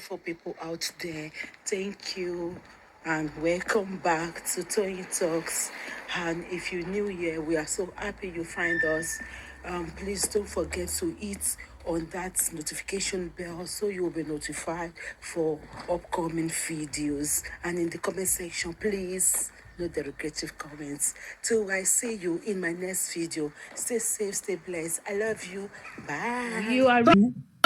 beautiful people out there. Thank you and welcome back to Tony Talks. And if you're new here, we are so happy you find us. Please don't forget to hit on that notification bell so you'll be notified for upcoming videos. And in the comment section, please no derogative comments. Till I see you in my next video. Stay safe, stay blessed. I love you. Bye. You are.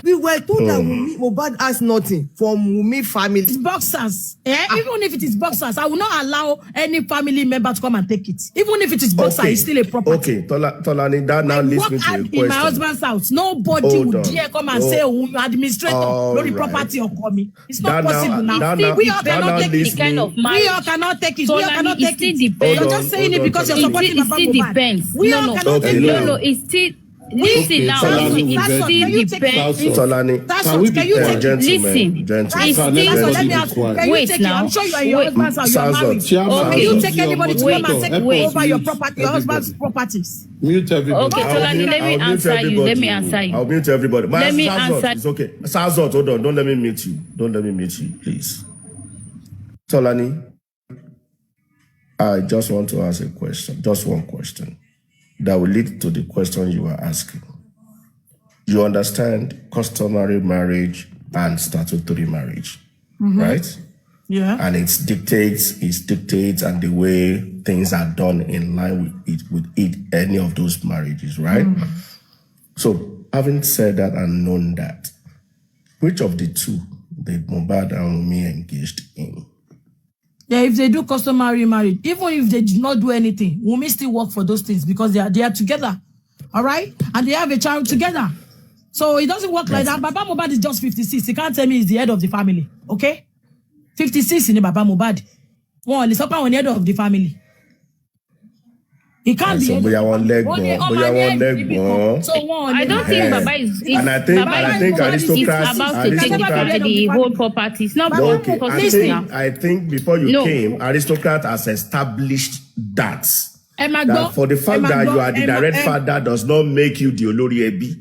We were told that Mohbad has nothing from Wunmi family. It's boxers. Even if it is boxers, I will not allow any family member to come and take it. Even if it is boxer, it's still a property. Okay, Tolani, that now leads me to a question. In my husband's house, nobody would dare come and say, administrator, no property or coming. It's not possible now. We all cannot take it. We all cannot take it. We all cannot take it. You're just saying it because you're supporting Papa Mohbad. It still depends. We all cannot take it. No, it's still... Listen now, it depends. Tolani, can you take it? Listen, let me ask you. Wait now. I'm sure you are your husband's house. You are married. Can you take anybody to come and take over your property, your husband's properties? Mute everybody. Okay, Tolani, let me answer you. Let me answer you. I'll mute everybody. Let me answer. It's okay. Sazot, hold on. Don't let me mute you. Don't let me mute you, please. Tolani, I just want to ask a question. Just one question that will lead to the question you are asking. You understand customary marriage and statutory marriage, right? Yeah. And it dictates, and the way things are done in line with any of those marriages, right? So, having said that and known that, which of the two did Mohbad and Wunmi engaged in? Yeah, if they do customary marriage, even if they do not do anything, Wunmi still work for those things because they are together, all right? And they have a child together. So it doesn't work like that. Baba Mohbad is just 56. He can't tell me he's the head of the family, okay? 56 in the Baba Mohbad. One, he's the head of the family. He can't be. So we are one leg more. So I don't think Baba is. And I think aristocrats about to take the whole property. It's not okay. I think before you came, aristocrat has established that for the fact that you are the direct father does not make you the Olori Ebi.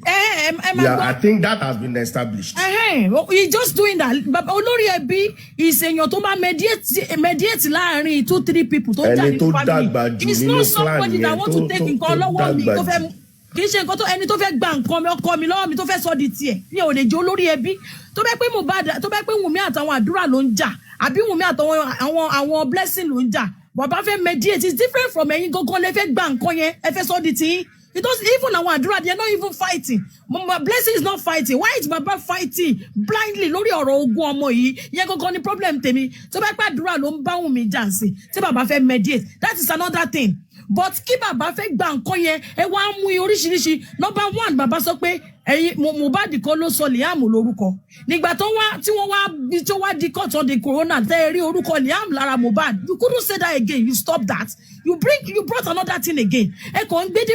Yeah, I think that has been established. He's just doing that. But Olori Ebi is saying you to mediate line 2-3 people. It's not somebody that want to take in color one me. Kì í ṣe nǹkan tó ẹni tó fẹ́ gba nǹkan mi ọkọ mi lọ́wọ́ mi tó fẹ́ sọ di tiẹ̀ ní ò lè jẹ́ olórí ẹbí tó bẹ́ pé Mohbad tó bẹ́ pé Wunmi àtàwọn àdúrà ló ń jà àbí Wunmi àtàwọn àwọn blessing ló ń jà bàbá fẹ́ mediate is different from ẹ̀yin gangan lè fẹ́ gba nǹkan yẹn ẹ fẹ́ sọ di tiyín. It doesn't even our àdúrà, they are not even fighting. Blessing is not fighting. Why is Baba fighting blindly? Lórí ọ̀rọ̀ ogun ọmọ yìí. Yẹn gangan ni problem tèmi. Tó bá pẹ́ àdúrà ló ń bá Wunmi jà sí. Tí Baba fẹ́ mediate. That is another thing. But kí Baba fẹ́ gba nǹkan yẹn, ẹ wá mú oríṣiríṣi. Number one, Baba sọ pé ẹ̀yin Mohbad kọ́ ló sọ Liam lórúkọ. Nígbà tí wọ́n wá di court on the corona tẹ́ ẹ rí orúkọ Liam lára Mohbad. You couldn't say that again. You stop that. You brought another thing again. Ẹ kàn ń gbé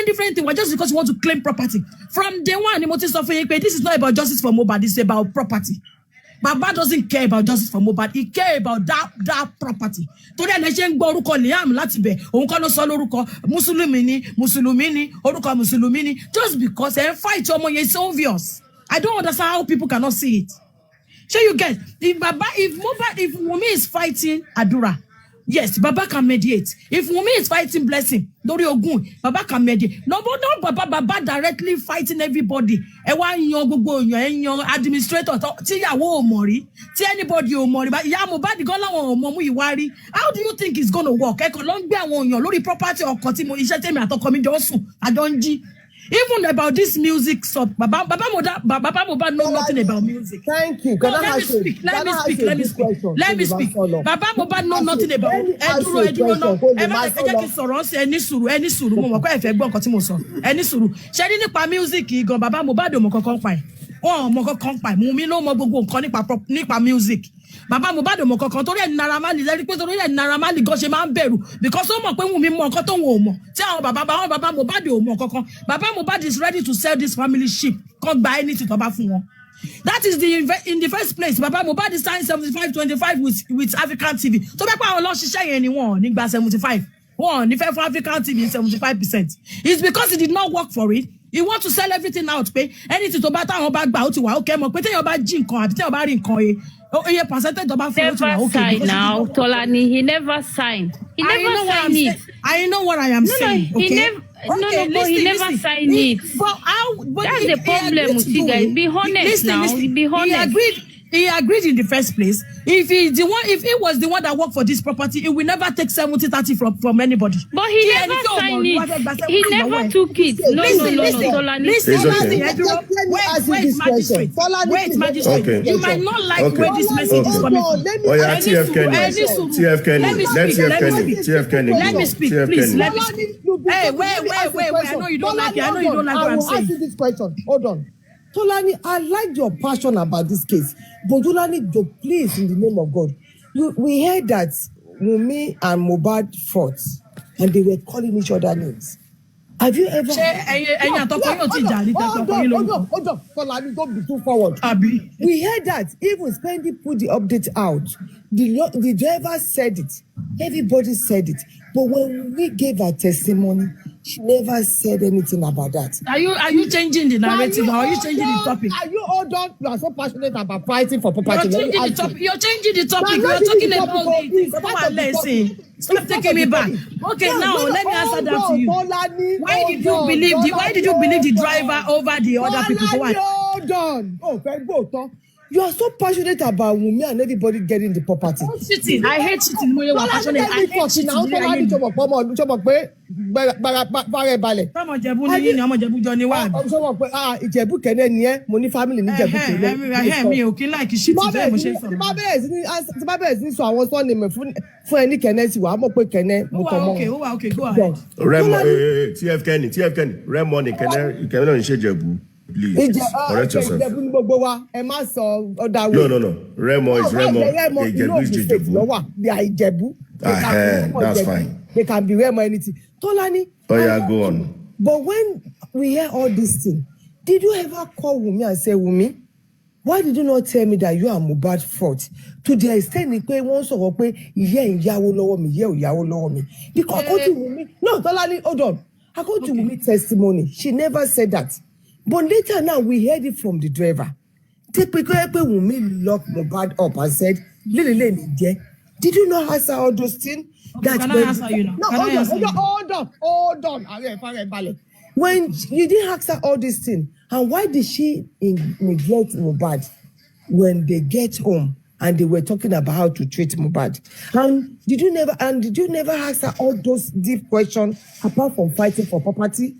different thing just because you want to claim property. From day one, this is not about justice for Mohbad, it's about property. Baba doesn't care about justice for Mohbad, he care about that property. Torí ẹ̀ ṣe ń gbọ́ orúkọ Liam láti bẹ̀, òun kọ́ ló sọ lórúkọ Mùsùlùmí ni, orúkọ Mùsùlùmí ni, just because ẹ̀ fight ọmọ yẹn is obvious. I don't understand how people cannot see it. So you get, if Wunmi is fighting Adura, yes, Baba can mediate. If Wunmi is fighting Blessing, Lori Ogun, Baba can mediate. No, but not Baba directly fighting everybody. Your administrator, Mori, anybody Mori, but Mohbad Momu. How do you think it's gonna work? Lori property or I don't. Even about this music stuff, Baba Mohbad know nothing about music. Thank you. Let me speak. Baba Mohbad know nothing about. Eduro no. Ẹni sùúrù mo mọ̀ pé ẹ fẹ́ gbọ́ nǹkan tí mo sọ. Ẹni sùúrù. Ṣé ní nípa music gan Baba Mohbad ò mọ̀ kankan pa ẹ̀. Wọ́n mọ̀ kankan pa ẹ̀. Wunmi ló mọ̀ gbogbo nǹkan nípa music. Baba Mohbad ò mọ̀ kankan torí ẹ̀ Naira Marley lẹ́rí pé torí ẹ̀ Naira Marley gan ṣe máa ń bẹ̀rù because ó mọ̀ pé Wunmi mọ̀ nǹkan tó wọ́n ò mọ̀. Tí àwọn Baba Mohbad ò mọ̀ kankan. Baba Mohbad is ready to sell this family ship. Kàn gba anything tó bá fún wọn. That is in the first place. Baba Mohbad is signing 75-25 with African TV. So bẹ́ẹ̀ pé àwọn ọlọ́ṣiṣẹ́ yẹn ni wọ́n nígbà 75. One, if for African TV is 75%. It's because he did not work for it. You want to sell everything out, pay anything to buy on back out to okay, mo pay your bad gin con, tell about in coin. Oh, yeah, percentage of Never signed now, Tolani. He never signed. He never signed it. I know what I am saying. He never. But he never signed it. But how? That's the problem with you guys. Be honest now. Be honest. He agreed in the first place. If he was the one that worked for this property, he will never take 70-30 from anybody. But he never signed it. He never took it. No, Tolani. Wait, magistrate. You might not like where this message is coming from. Oh yeah, TF Kenny. Let me speak, please. Let me speak. Hey, wait. I know you don't like it. I know you don't like what I'm saying. I will ask you this question. Hold on. Tolani, I like your passion about this case, but Tolani, please, in the name of God, we heard that Wunmi and Mohbad fought, and they were calling each other names. Have you ever? Hold on, Tolani, don't be too forward. We heard that even Spendy put the update out. The driver said it. Everybody said it. But when we gave our testimony, she never said anything about that. Are you changing the narrative? Or are you changing the topic? Are you all done? You are so passionate about fighting for property. You're changing the topic. You're talking about the stop taking me back. Okay, now let me answer that to you. Why did you believe the driver over the other people? Hold on. Oh, very good. You are so passionate about Wunmi and everybody getting the property. Cheating. I hate cheating. I hate cheating. Ìjẹ̀bú kẹ́nẹ́ ni ẹ́, mo ní family ní Ìjẹ̀bú kẹ́nẹ́. Mi ò kí like shit bẹ́ẹ̀ mo ṣe sọ. Tí bá bẹ̀rẹ̀ sí ní sọ àwọn sọ́ọ̀nì mi fún ẹni kẹ́nẹ́ sí wàá mọ̀ pé kẹ́nẹ́ mo kọ́ mọ́. Ó wà okay, go ahead. TF Kenny, Remo ni kẹ́nẹ́ náà ń ṣe Ìjẹ̀bú. Please, correct yourself. No. Remo is Remo. Ìjẹ̀bú is Ìjẹ̀bú. They are Ìjẹ̀bú. That's fine. They can be Remo anything. Tolani. Oh yeah, go on. But when we hear all this thing, did you ever call Wunmi and say, Wunmi, why did you not tell me that you are Mohbad fault? To the extent pé wọ́n sọ̀rọ̀ pé ìyá ìyàwó lọ́wọ́ mi, ìyá ìyàwó lọ́wọ́ mi. Because according to Wunmi, no, Tolani, hold on. According to Wunmi testimony, she never said that. But later now, we heard it from the driver. Typically, Wunmi locked Mohbad up and said, did you not answer all those things? Okay, can I answer you now? No, hold on. When you didn't ask her all these things, and why did she neglect Mohbad when they get home and they were talking about how to treat Mohbad? And did you never ask her all those deep questions apart from fighting for property?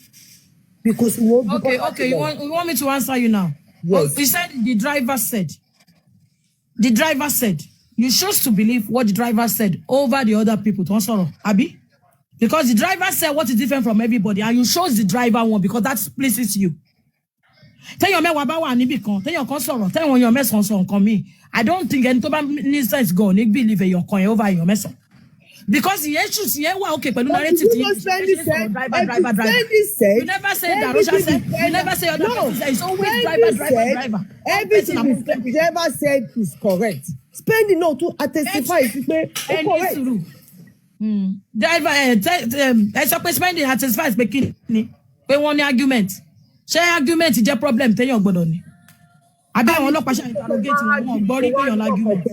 Because okay. You want me to answer you now? Yes. You said the driver said. You chose to believe what the driver said over the other people. Abi? Because the driver said what is different from everybody, and you chose the driver one because that pleases you. Tell your man wabawa nibi kan. Tell your consort. Tell your mess on me. I don't think any toba minister is gone. You believe your coin over your mess. Because the issues here were okay, but narrative. You never said that. Rosha said. You never say other person said. It's always driver. Everything you never said is correct. Spending no to testify is correct. Driver, I suppose spending had testify is making we want argument. Share argument is a problem. Tell your gbọ́dọ̀. I don't want to interrogate you. Body pay your argument.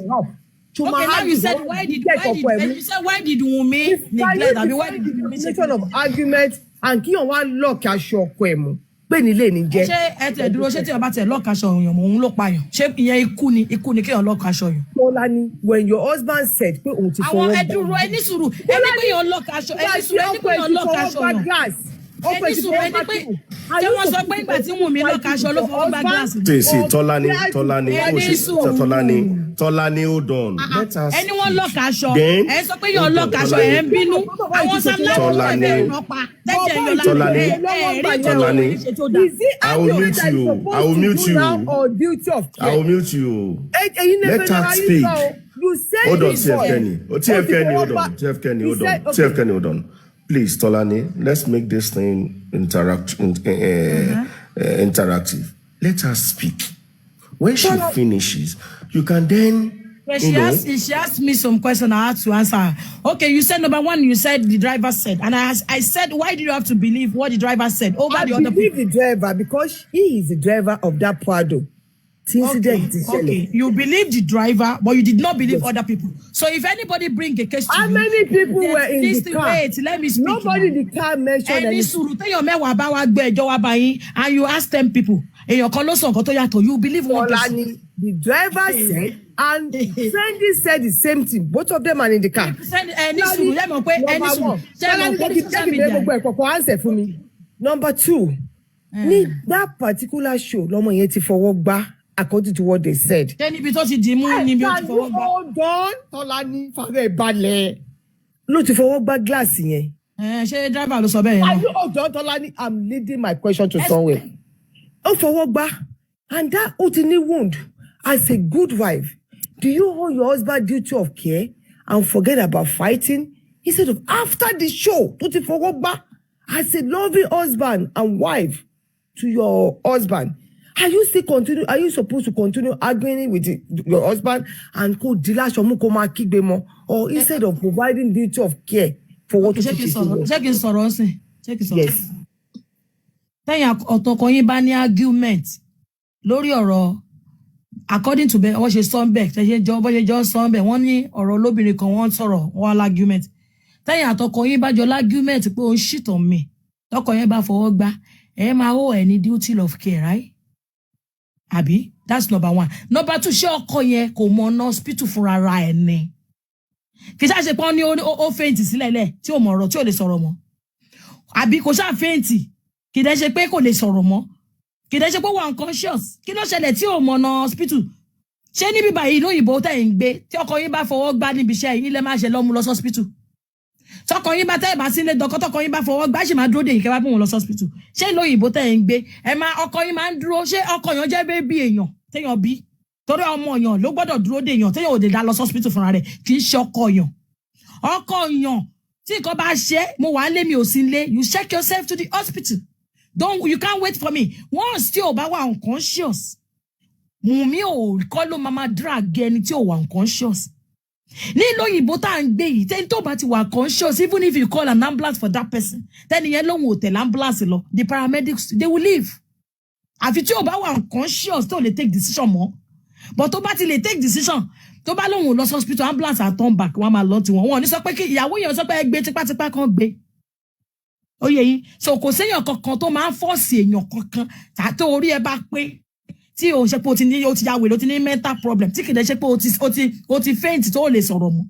Okay, now you said why did Wunmi neglect? I mean, why did Wunmi say of argument and kí on one lock aṣọ ọkọ ẹ̀ mú pé nílé ní jẹ́. Ṣé ẹ tẹ̀ dúró ṣé tí ọba tẹ̀ lock aṣọ òun òun ló payàn? Ṣé ìyẹn ikú ni kí on lock aṣọ yàn? Tolani, when your husband said pé òun ti fọwọ́ gbà. Àwọn ẹdúró ẹni sùúrù ẹni pé yàn lock aṣọ ẹni sùúrù ẹni pé yàn lock aṣọ yàn. Ẹni sùúrù ẹni pé ṣé wọ́n sọ pé ìgbà tí Wunmi lock aṣọ ló fọwọ́ gbà glass. Tolani, hold on. Let us. Anyone lock aṣọ? Ẹ sọ pé yàn lock aṣọ ẹ̀ ń bínú. Àwọn Samla Tolani. I will mute you. Let her speak. Hold on, TF Kenny, hold on. Please, Tolani, let's make this thing interactive. Let her speak. When she finishes, you can then But she asked me some question I had to answer. Okay, you said number one, you said the driver said. And I said, why do you have to believe what the driver said over the other people? I believe the driver because he is the driver of that Prado. Okay, you believe the driver, but you did not believe other people. So if anybody bring a case to how many people were in the car? Wait, let me speak. Nobody in the car mentioned anything. And you ask 10 people. You believe one Tolani, the driver said, and Fendi said the same thing. Both of them are in the car. Number two, that particular show, according to what they said. Hold on, Tolani, no, to forward back glass here. Hold on, Tolani, I'm leading my question to somewhere. Oh, forward back, and that utini wound. As a good wife, do you hold your husband duty of care and forget about fighting instead of after the show? To forward back, as a loving husband and wife to your husband. Are you supposed to continue arguing with your husband and or instead of providing duty of care for what you check it? Yes. Argument. Lórí ọ̀rọ̀ according to what she saw back, wọ́n ní ọ̀rọ̀ lóbìnrin kan wọ́n sọ̀rọ̀ wọ́n argument. Tẹ́yìn àtọkọ yín bá jọ argument pé ó ń shit on me. Tọkọ yẹn bá fọwọ́ gbá, ẹ máa owe any duty of care, right? Abi, that's number one. Number two, ṣé ọkọ yẹn kò mọ hospital fúnra ra ẹ̀ ni. Kì í ṣáà ṣe pé ó ní ó faint sílẹ̀lẹ̀ tí ò mọ̀ ọ̀rọ̀ tí ò lè sọ̀rọ̀ mọ́. Àbí kò ṣáà faint, kì í dẹ̀ ṣe pé kò lè sọ̀rọ̀ mọ́. Kì í dẹ̀ ṣe pé wà unconscious. Kí ló ṣẹlẹ̀ tí ò mọ̀ hospital? Ṣé níbi báyìí ìlú òyìnbó tẹ̀ ń gbé tí ọkọ yín bá fọwọ́ gbá níbi iṣẹ́ yìí lẹ́ máa ṣe lọ́mú lọ hospital? Tọkọ yín bá tẹ́ bá sílé dọ́kọ́ tọkọ yín bá fọwọ́ gbá ṣì máa dúró dè yín kẹ́ bá pín wọn lọ hospital. Ṣé ìlú òyìnbó tẹ̀ ń gbé ẹ máa ọkọ yín máa ń dúró ṣé ọkọ yàn jẹ́ bébí èèyàn téèyàn bí torí ọmọ yàn ló gbọ́dọ̀ dúró dè yàn téèyàn ò dé dá lọ hospital fúnra rẹ̀ kì í ṣe ọkọ yàn tí nǹkan bá ṣe mo wà lé mi ò sí lé you check yourself to the hospital you can't wait for me once tí ò bá wà unconscious Wunmi ò kọ́ ló máa drag ẹni tí ò wà unconscious. Nílò òyìnbó tá à ń gbé yìí tẹ́ni tó bá ti wà conscious even if you call an ambulance for that person tẹ́ni yẹn lóhun ò tẹ̀lé ambulance lọ the paramedics they will leave. Àfi tí ò bá wà unconscious tó lè take decision mọ́ but tó bá ti lè take decision tó bá lóhun lọ hospital ambulance á turn back wọ́n máa lọ tiwọn wọ́n ní sọ pé kí ìyàwó yẹn sọ pé ẹ gbé tipátipá kan gbé. Ó yé yín so kò séèyàn kankan tó máa ń force èèyàn kankan tàbí orí ẹ bá pé tí o ṣe pé o ti ya wèrè o ti ní mental problem tí kìí ṣe pé o ti faint tó lè sọ̀rọ̀ mọ́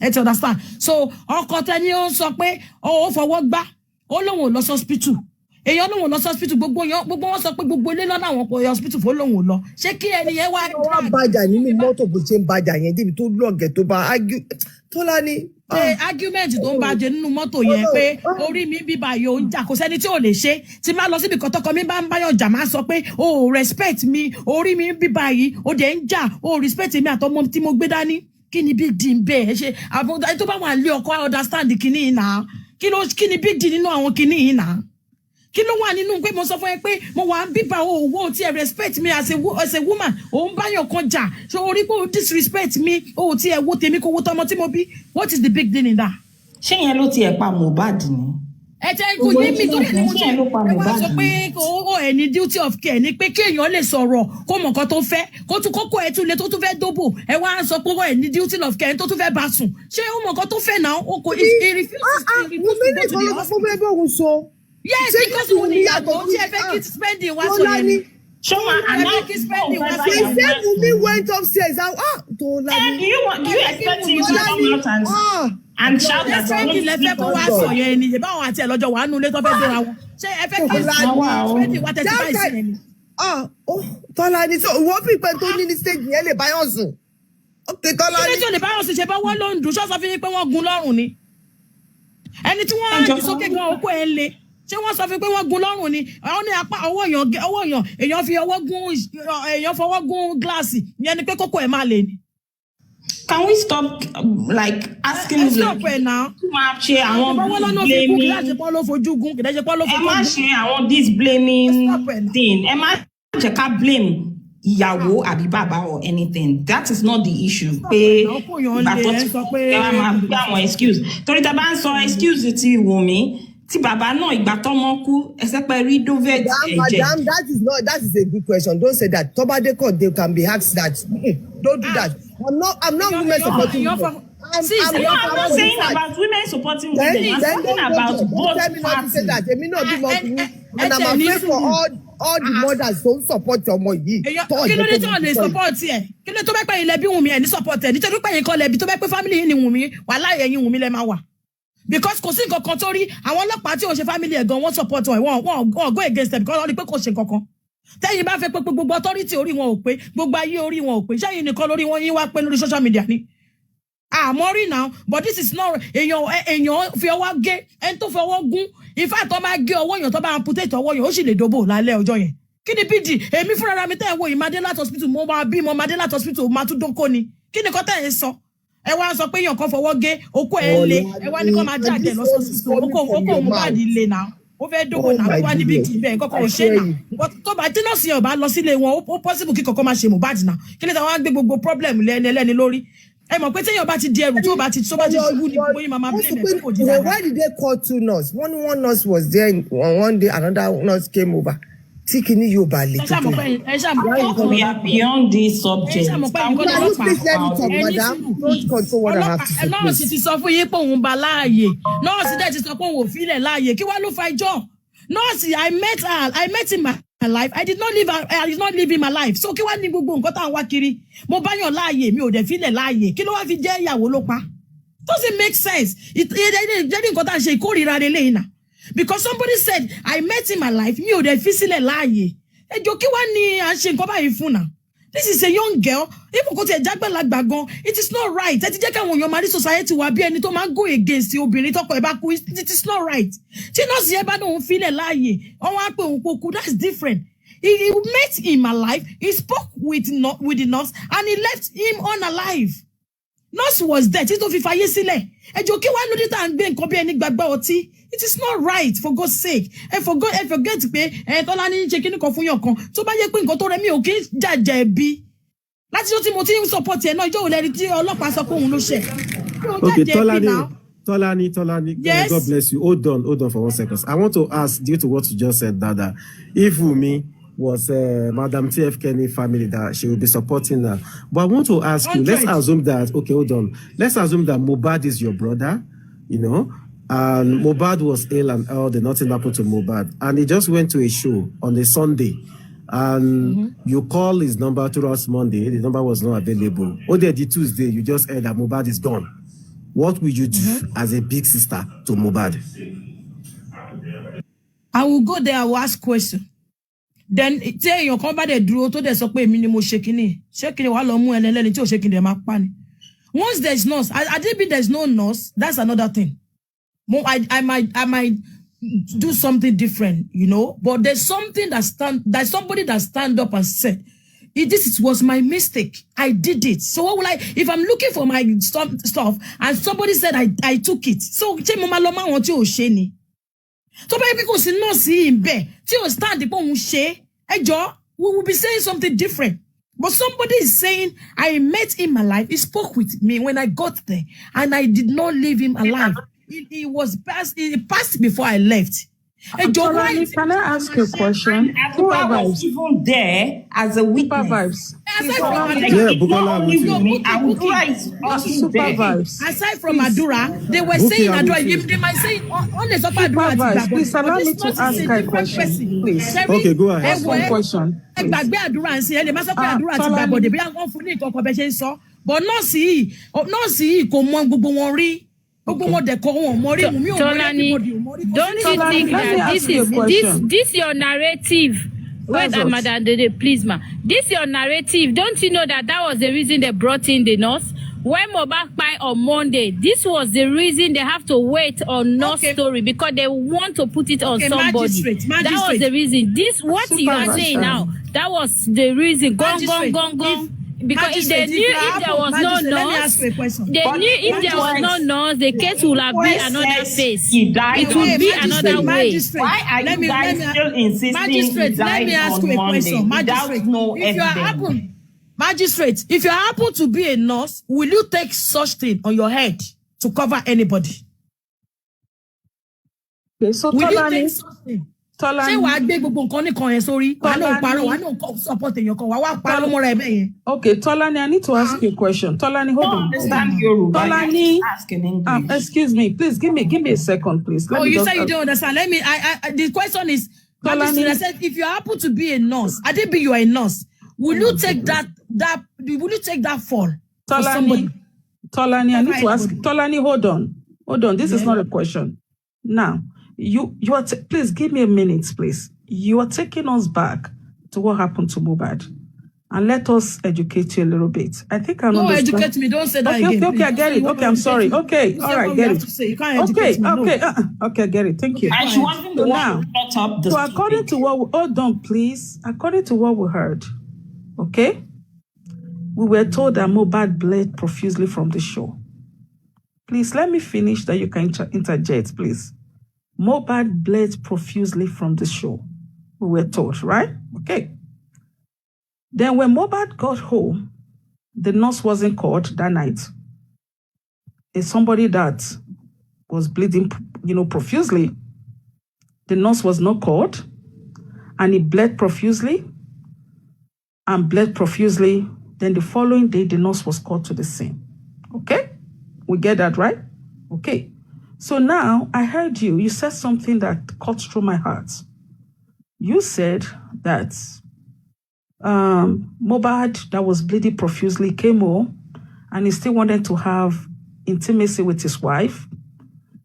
ẹ ti understand so ọkọ tẹni ó sọ pé ó fọwọ́ gbá ó lóun ò lọ hospital èèyàn lóun ò lọ hospital gbogbo wọn sọ pé gbogbo ilé lọ́nà àwọn ọkọ̀ hospital fún lóun ò lọ ṣé kí ẹni yẹn wá. wọ́n bàjà nínú mọ́tò bó ṣe ń bàjà yẹn débi tó lọ́ọ̀gẹ̀ tó bá Tolani. Argument tó ń bàjẹ́ nínú mọ́tò yẹn pé orí mi bíbá yóò ń jà kò sẹ́ni tí ò lè ṣe tí máa lọ síbi kan tọkọ mi bá ń báyọ̀ jà máa sọ pé o respect mi orí mi bíbá yìí o dẹ̀ ń jà o respect mi àtọmọ tí mo gbé dání kí ni big deal bẹ́ẹ̀ ṣe àwọn tó bá wà lé ọkọ understand kìíní yìí náà kí ni big deal nínú àwọn kìíní yìí náà kí ló wà nínú pé mo sọ fún ẹ pé mo wà ń bíbá owó tí ẹ respect me as a woman òun báyọ̀ kan jà so orí pé o disrespect me o tí ẹ wo tèmi kó wo tọmọ tí mo bí what is the big deal in that. ṣé yẹn ló ti ẹ̀ pa Mohbad ni. ẹ jẹ́ kó ní mi tó ní mo ṣe ẹ wá sọ pé o ẹ ní duty of care ni pé kí èèyàn lè sọ̀rọ̀ kó mọ̀ nǹkan tó fẹ́ kó tún kókó ẹ tún lè tó tún fẹ́ dóbò ẹ wá sọ pé o ẹ ní duty of care tó tún fẹ́ bá sùn ṣé o mọ̀ nǹkan tó fẹ́ náà o kò yes because when you are going to make spending what's on you. Wunmi went upstairs. Tolani. Do you expect him to come out and shout that spending left people was so you any about what tell lọ́jọ́ wa nu le tó fẹ́ dora wọn. Ṣé ẹ fẹ́ kí spending what testify sí ni. Tolani so what people tó ní stage yẹn lè bá yàn sùn. Okay Tolani. Ṣé lè bá yàn sùn ṣe bá wọn ló ń dùn ṣó sọ fún yín pé wọ́n gún lọ́rùn ni. Ẹni tí wọ́n á sókè gan okó ẹ le. Ṣé wọ́n sọ fún pé wọ́n gún lọ́rùn ni àwọn ní apá ọwọ́ èèyàn fi ọwọ́ gún èèyàn fọwọ́ gún gíláàsì ìyẹn ni pé kókó ẹ̀ máa lè ní. Can we stop asking stop ẹ náà. máa ṣe àwọn blaming ẹ má ṣe àwọn this blaming thing ẹ má jẹ́ ká blame ìyàwó àbí bàbá or anything. That is not the issue. Excuse. Torí tá bá ń sọ excuse ti Wunmi. Tí bàbá náà ìgbà tọ́mọ kú ẹsẹ̀ pé rí dovet ẹ̀jẹ̀. Madam, that is a good question. Don't say that. Tobade court, they can be asked that. Don't do that. I'm not women supporting women. I'm not saying about women supporting women. I'm talking about both parties. And I'm afraid for all the mothers don't support ọmọ yìí. Kí ló dé tí wọ́n lè support ẹ̀? Kí ló tó bá pẹ́ ilẹ̀ bí Wunmi ẹ̀ ní support ẹ̀? Nítorí pé ẹ̀yin kan lẹ̀ bí tó bá pẹ́ family yìí ni Wunmi wà láyé ẹ̀yin Wunmi lẹ́ máa wà. Because kò sí nǹkan kan tó rí àwọn ọlọ́pàá tí ò ṣe family ẹ̀ gan wọ́n support wọn go against them because wọ́n rí pé kò ṣe nǹkan kan. Tẹ́yìn bá fẹ́ pé gbogbo authority orí wọn ò pé gbogbo ayé orí wọn ò pé ṣẹ́yìn nìkan lórí wọn yín wá pé lórí social media ni. Mori now, but this is not èèyàn fi ọwọ́ gé ẹni tó fi ọwọ́ gún in fact tó máa gé ọwọ́ yẹn tó bá amputate ọwọ́ yẹn ó sì lè dóbò lálẹ́ ọjọ́ yẹn. Kí ni bídì èmi fúnra mi tẹ́ ẹ̀ wo ìmàdélát hospital mo máa bí mo ìmàdélát hospital máa tún dóko ni kí ni kò tẹ́ ẹ̀ sọ ẹ wá sọ pé èèyàn kan fọwọ́ gé okó ẹ̀ lé ẹ wá ní kó máa jáde lọ hospital okó Mohbad lé náà ó fẹ́ dóko náà wá níbi kì í bẹ́ẹ̀ kọ́kọ́ ò ṣe náà tó bá tí nọ́ọ̀sì ọba lọ sílé wọn ó possible kí kọ́kọ́ máa ṣe Mohbad náà kí ni táwọn á gbé gbogbo problem lẹ́ni lórí ẹ mọ̀ pé téèyàn bá ti di ẹrù tó bá ti ṣubú ní gbogbo yìí máa blame ẹ̀ kò jí dáadáa. Why did they call two nurses? One nurse was there one day, another nurse came over. Tí kìíní yóò bá lè tó. We are beyond this subject. Can you please let me talk, madam? Don't control what I have to say. Nọ́ọ̀sì ti sọ fún yín pé òun ba láàyè. Nọ́ọ̀sì dẹ̀ ti sọ pé òun ò filẹ̀ láàyè. Kí wá ló fa ẹjọ́? Nọ́ọ̀sì, I met him my life. I did not live in my life. So kí wá ní gbogbo nǹkan tá à ń wá kiri? Mo bá yàn láàyè, mi ò dẹ̀ filẹ̀ láàyè. Kí ló wá fi jẹ́ ìyàwó ló pa? Doesn't make sense. Jẹ́ nǹkan tá à ń ṣe ìkórìíra rẹ̀ lẹ́yìn náà. Because somebody said, I met in my life, mi ò dẹ̀ fi sílẹ̀ láàyè. Ẹjọ́ kí wá ní à ń ṣe nǹkan báyìí fún náà? This is a young girl. Even kò tiẹ̀ jágbàlagbà gan, it is not right. Ẹ ti jẹ́ káwọn èèyàn máa rí society wa bí ẹni tó máa go against obìnrin tọkọ ẹ̀ bá kú. It is not right. Tí nọ́ọ̀sì ẹ bá náà ń filẹ̀ láàyè, wọ́n wá pé òun kò kú, that's different. He met in my life, he spoke with the nurse, and he left him unalive. Nurse was dead, tí tó fi fàyè sílẹ̀. Ẹjọ́ kí wá lóde tá à ń gbé nǹkan bí ẹni gbàgbọ́ ọtí. It is not right, for God's sake. Forget pé Tolani ń ṣe kíní kan fún yàn kan. Tó bá yẹ pé nǹkan tó rẹ̀ mi ò kí ń jàjà ẹbí. Láti tó tí mo ti ń support ẹ̀ náà, ìjọ́ òlẹ́rìí tí ọlọ́pàá sọ pé òun ló ṣẹ̀. Okay, Tolani, yes. God bless you. Hold on for 1 second. I want to ask, due to what you just said, Dada, if Wunmi was Madam T.F. Kenny family, that she will be supporting her. But I want to ask you, let's assume that, okay, hold on. Let's assume that Mohbad is your brother, you know, and Mohbad was ill and nothing happened to Mohbad. And he just went to a show on a Sunday. And you call his number throughout Monday, the number was not available. Only the Tuesday, you just heard that Mohbad is gone. What will you do as a big sister to Mohbad? I will go there, I will ask question. Then tell your company dúró tó dẹ̀ sọ pé èmi ni mo ṣe kíní. Ṣé kíní wàá lọ mú ẹlẹ́lẹ́ni tí ò ṣe kíní ẹ̀ máa pa ni. Once there's nurse, I didn't mean there's no nurse, that's another thing. I might do something different, you know, but there's something there's somebody that stand up and said, was my mistake. I did it. So what will if I'm looking for my stuff and somebody said I took it. So so baby kò sí nọ́ọ̀sì ìbẹ̀ tí ò stand ipò òun ṣe ẹjọ́ we will be saying something different. But somebody is saying, I met him alive. He spoke with me when I got there and I did not leave him alive. He passed before I left. Tolani, can I ask you a question? I was even there as a witness. Aside from Adura, they were saying Adura. They might say, please allow me to ask a question, please. Okay, go ahead. Ask one question. But nọ́ọ̀sì kò mọ gbogbo wọn rí. Tolani, don't you think that this your narrative? Wait, Madam Dede, please, ma. This your narrative. Don't you know that was the reason they brought in the nurse? When Mohbad died on Monday, this was the reason they have to wait on nurse story because they want to put it on somebody. Magistrate. That was the reason. This what you are saying now. That was the reason. Gong. because if they knew if there was no nurse, they knew if there was no nurse, the case would have been another face. It would be another way. Why are you guys still insisting he died on Monday without no evidence? Magistrate, if you happen to be a nurse, will you take such thing on your head to cover anybody? Okay, so will you take such thing? Okay, Tolani, I need to ask you a question. Tolani, hold on. Tolani, excuse me, please give me a second, please. You say you don't understand. Let me. The question is, Tolani, I said, if you happen to be a nurse, I didn't be you are a nurse. Will you take that? Will you take that fall? Tolani, I need to ask. Tolani, hold on. This is not a question. Now. You are please give me a minute, please. You are taking us back to what happened to Mohbad, and let us educate you a little bit. I think I'm not educate me. Don't say that again. Okay, I get it. Okay, I'm sorry. Okay, all right, get it. You can't educate me. Okay, I get it. Thank you. And she wasn't the one who brought up the. So according to what hold on, please. According to what we heard, okay, we were told that Mohbad bled profusely from the show. Please let me finish. That you can interject, please. Mohbad bled profusely from the show. We were told, right? Okay. Then when Mohbad got home, the nurse wasn't called that night. It's somebody that was bleeding, profusely. The nurse was not called, and he bled profusely, and bled profusely. Then the following day, the nurse was called to the scene. Okay? We get that, right? Okay. So now I heard you said something that cuts through my heart. You said that Mohbad that was bleeding profusely came home and he still wanted to have intimacy with his wife.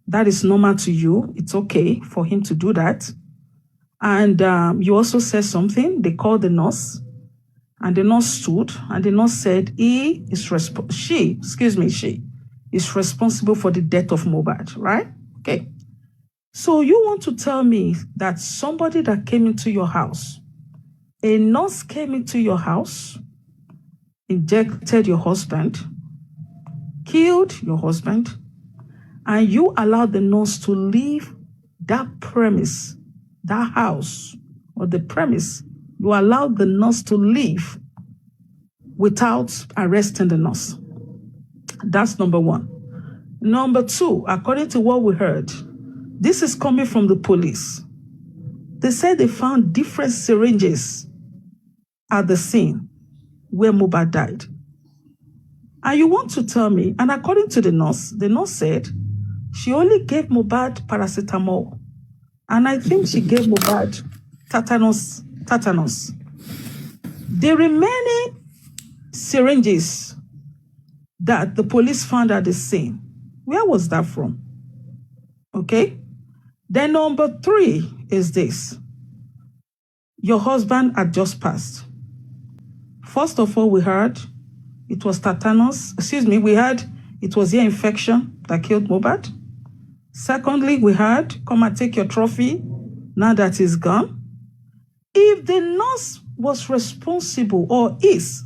That is normal to you. It's okay for him to do that. And you also said something. They called the nurse and the nurse stood and the nurse said she is responsible for the death of Mohbad, right? Okay. So you want to tell me that somebody that came into your house, a nurse came into your house, injected your husband, killed your husband, and you allowed the nurse to leave that premise, that house, or the premise, you allowed the nurse to leave without arresting the nurse. That's number one. Number two, according to what we heard, this is coming from the police. They said they found different syringes at the scene where Mohbad died. And you want to tell me, and according to the nurse said she only gave Mohbad paracetamol. And I think she gave Mohbad tetanus. The remaining syringes that the police found at the scene, where was that from? Okay. Then number three is this. Your husband had just passed. First of all, we heard it was tetanus. We heard it was ear infection that killed Mohbad. Secondly, we heard, come and take your trophy now that he's gone. If the nurse was responsible or is,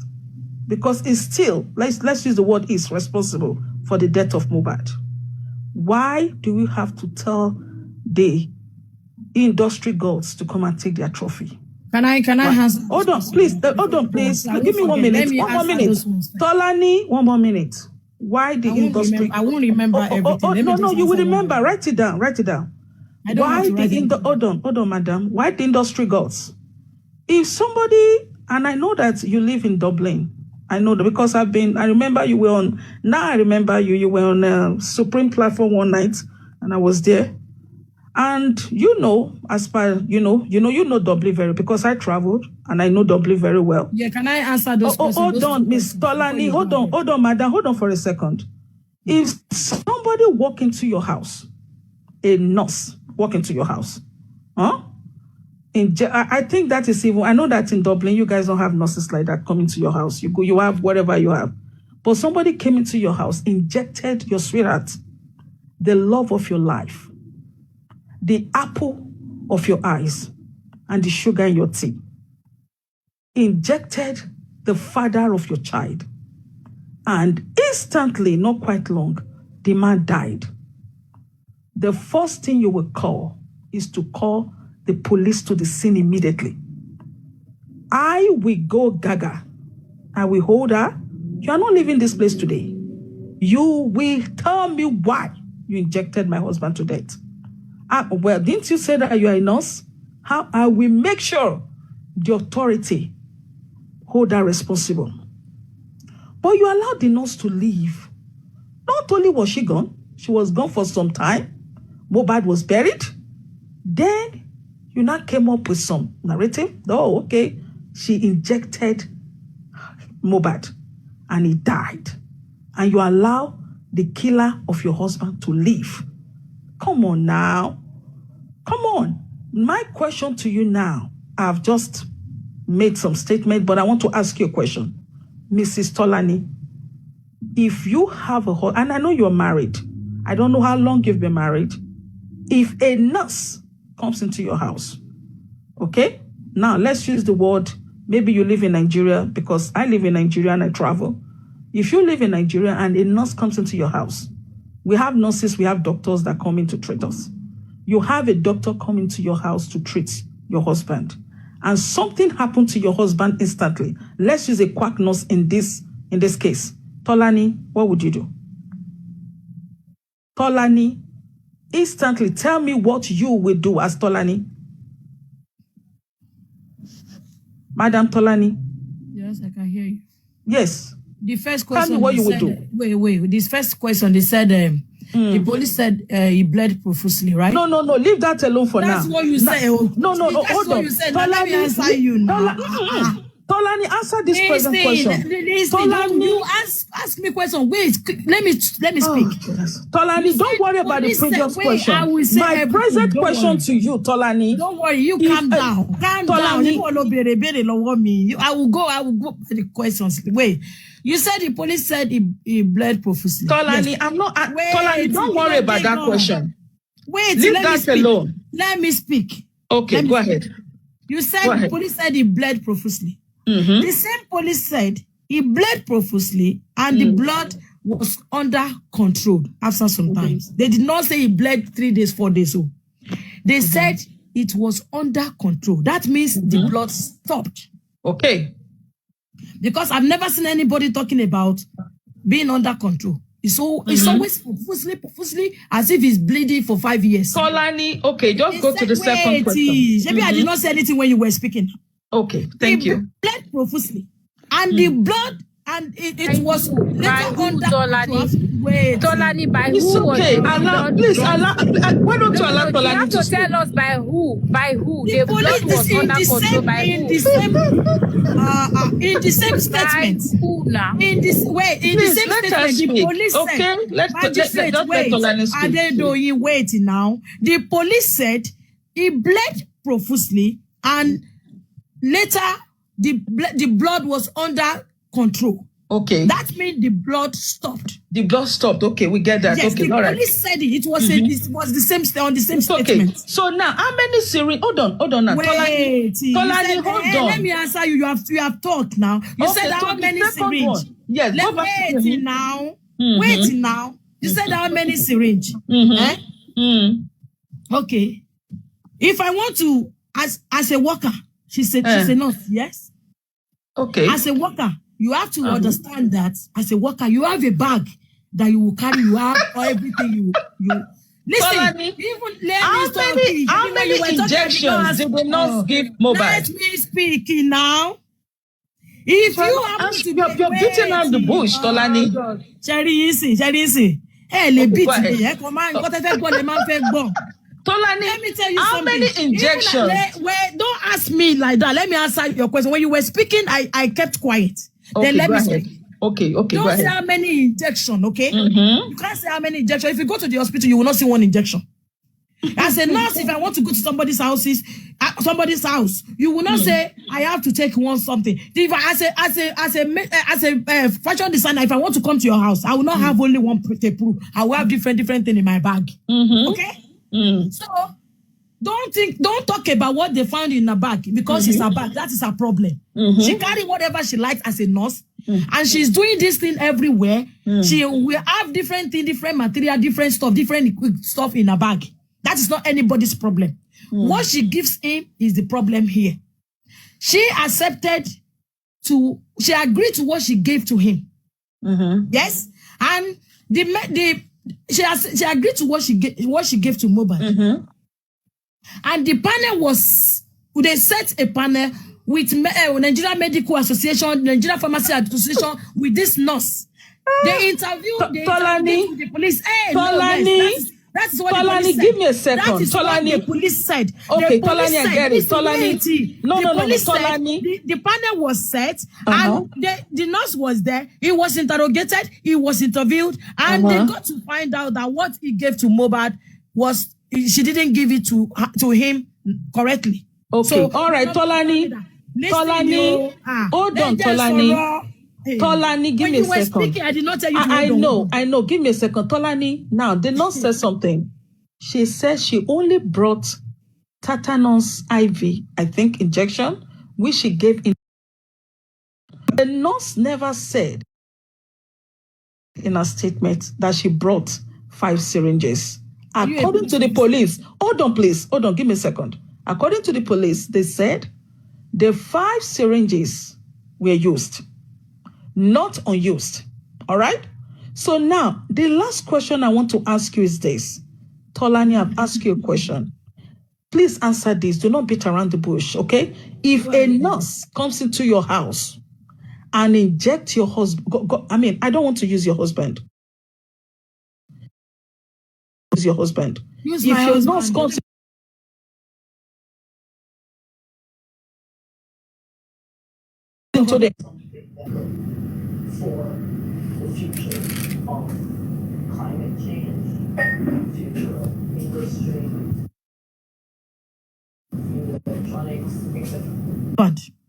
because it's still, let's use the word is, responsible for the death of Mohbad, why do we have to tell the industry gods to come and take their trophy? Can I answer? Hold on, please. Give me 1 minute. One more minute. Tolani, 1 more minute. Why the industry? I won't remember everything. No, you will remember. Write it down. Hold on, madam. Why the industry gods? If somebody, and I know that you live in Dublin, I know that because I remember you were on, now I remember you were on a Supreme platform one night, and I was there. And as per, you know Dublin very, because I traveled and I know Dublin very well. Yeah, can I answer those questions? Hold on, Miss Tolani, hold on, madam, hold on for a second. If somebody walk into your house, a nurse walk into your house, I think that is even, I know that in Dublin, you guys don't have nurses like that coming to your house. You have whatever you have. But somebody came into your house, injected your sweetheart, the love of your life, the apple of your eyes, and the sugar in your tea, injected the father of your child. And instantly, not quite long, the man died. The first thing you will call is to call the police to the scene immediately. I will go gaga. I will hold her. You are not leaving this place today. You will tell me why you injected my husband to death. Well, didn't you say that you are a nurse? How I will make sure the authority hold her responsible. But you allowed the nurse to leave. Not only was she gone, she was gone for some time. Mohbad was buried. Then you now came up with some narrative. Oh, okay. She injected Mohbad and he died. And you allow the killer of your husband to leave. Come on now. Come on. My question to you now, I've just made some statement, but I want to ask you a question. Mrs. Tolani, if you have a husband, and I know you're married, I don't know how long you've been married. If a nurse comes into your house, okay? Now, let's use the word, maybe you live in Nigeria, because I live in Nigeria and I travel. If you live in Nigeria and a nurse comes into your house, we have nurses, we have doctors that come in to treat us. You have a doctor come into your house to treat your husband, and something happened to your husband instantly. Let's use a quack nurse in this case. Tolani, what would you do? Tolani, instantly tell me what you will do as Tolani. Madam Tolani. Yes, I can hear you. Yes. The first question. Tell me what you would do. Wait. This first question, they said the police said he bled profusely, right? No. Leave that alone for That's now. what you say. No. Hold on. You said. Let me answer you now. Tolani, answer this present question. Tolani, you ask me question. Wait, let me speak. Tolani, don't worry about the previous question. I will say my present question to you, Tolani. Don't worry, you calm down. Calm down. I will go for the questions. Wait, you said the police said he bled profusely. Tolani, yes. I'm not. Tolani, don't worry about that question. Wait, leave that alone. Let me speak. Okay, go ahead. You said the police said he bled profusely. Mm-hmm. The same police said he bled profusely and the blood was under control after some time. They did not say he bled 3 days, 4 days. So they said it was under control. That means the blood stopped. Okay. Because I've never seen anybody talking about being under control. It's always profusely, as if he's bleeding for 5 years. Tolani, okay, just go to the second question. Maybe I did not say anything when you were speaking. Okay, thank you. Bled profusely, and the blood, and it was later on Tolani. Wait, Tolani, by it's who? Okay, Allah, please, Allah. Why don't you allow Tolani? You have to tell us by who? By who? The blood was under control by who? In the same statement. Who now? In the same statement, the police said. Okay, let Tolani speak. Adedoyin, wait now. The police said he bled profusely and later, the blood was under control. Okay. That means the blood stopped. The blood stopped. Okay, we get that. Yes, okay, the all right. police said it. It was the same on the same statement. Okay. So now, how many syringes? Hold on. Now. Wait, Tolani, hold on. Let me answer you. You have talked now. You said how many syringes? Yes. Wait now. Wait now. You said how many syringes? Okay. If I want to, as a worker. She said, no, yes. Okay. As a worker, you have to understand that as a worker, you have a bag that you will carry. You have everything you. Listen, Tolani, how many injections did the nurse give Mohbad? Let me speak now. If you happen to be you're beating around the bush, Tolani. Cherry, easy. Hey, le beat me. Come on, what if I go the man fake bomb? Tolani, let me tell you how something. Many injections? Don't ask me like that. Let me answer your question. When you were speaking, I kept quiet. Okay, then let me speak. Okay, don't say how many injections, okay? You can't say how many injections. If you go to the hospital, you will not see one injection. As a nurse, if I want to go to somebody's house, you will not say I have to take one something. If as a fashion designer, if I want to come to your house, I will not have only one tape. I will have different thing in my bag. Okay. So Don't talk about what they found in her bag because it's her bag. That is her problem. She carry whatever she likes as a nurse, and she's doing this thing everywhere. She will have different thing, different material, different stuff in her bag. That is not anybody's problem. What she gives him is the problem here. She agreed to what she gave to him. Yes, and she agreed to what she gave to Mohbad. And the panel they set a panel with Nigeria Medical Association, Nigeria Pharmacy Association with this nurse. They interviewed the police. Hey, Tolani, that's what Tolani, the police said. give me a second. That is Tolani, what the police said. Okay, Tolani, I get it. Tolani, no, Tolani. The panel was set, and the nurse was there. He was interrogated. He was interviewed, and they got to find out that what he gave to Mohbad was she didn't give it to him correctly. Okay, so, all right, Tolani. Hold on, Tolani. Tolani, give me a second. Speaking, I did not tell you to I know. Give me a second. Tolani, now, the nurse said something. She said she only brought tetanus IV, I think, injection, which she gave in. The nurse never said in her statement that she brought 5 syringes. According to the police, hold on, please. Hold on, give me a second. According to the police, they said the 5 syringes were used, not unused. All right? So now, the last question I want to ask you is this. Tolani, I've asked you a question. Please answer this. Do not beat around the bush, okay? If a nurse comes into your house and injects your husband, I don't want to use your husband. Use your husband. Use my husband. If your nurse comes into the for the future of climate change, future of industry, electronics, etc.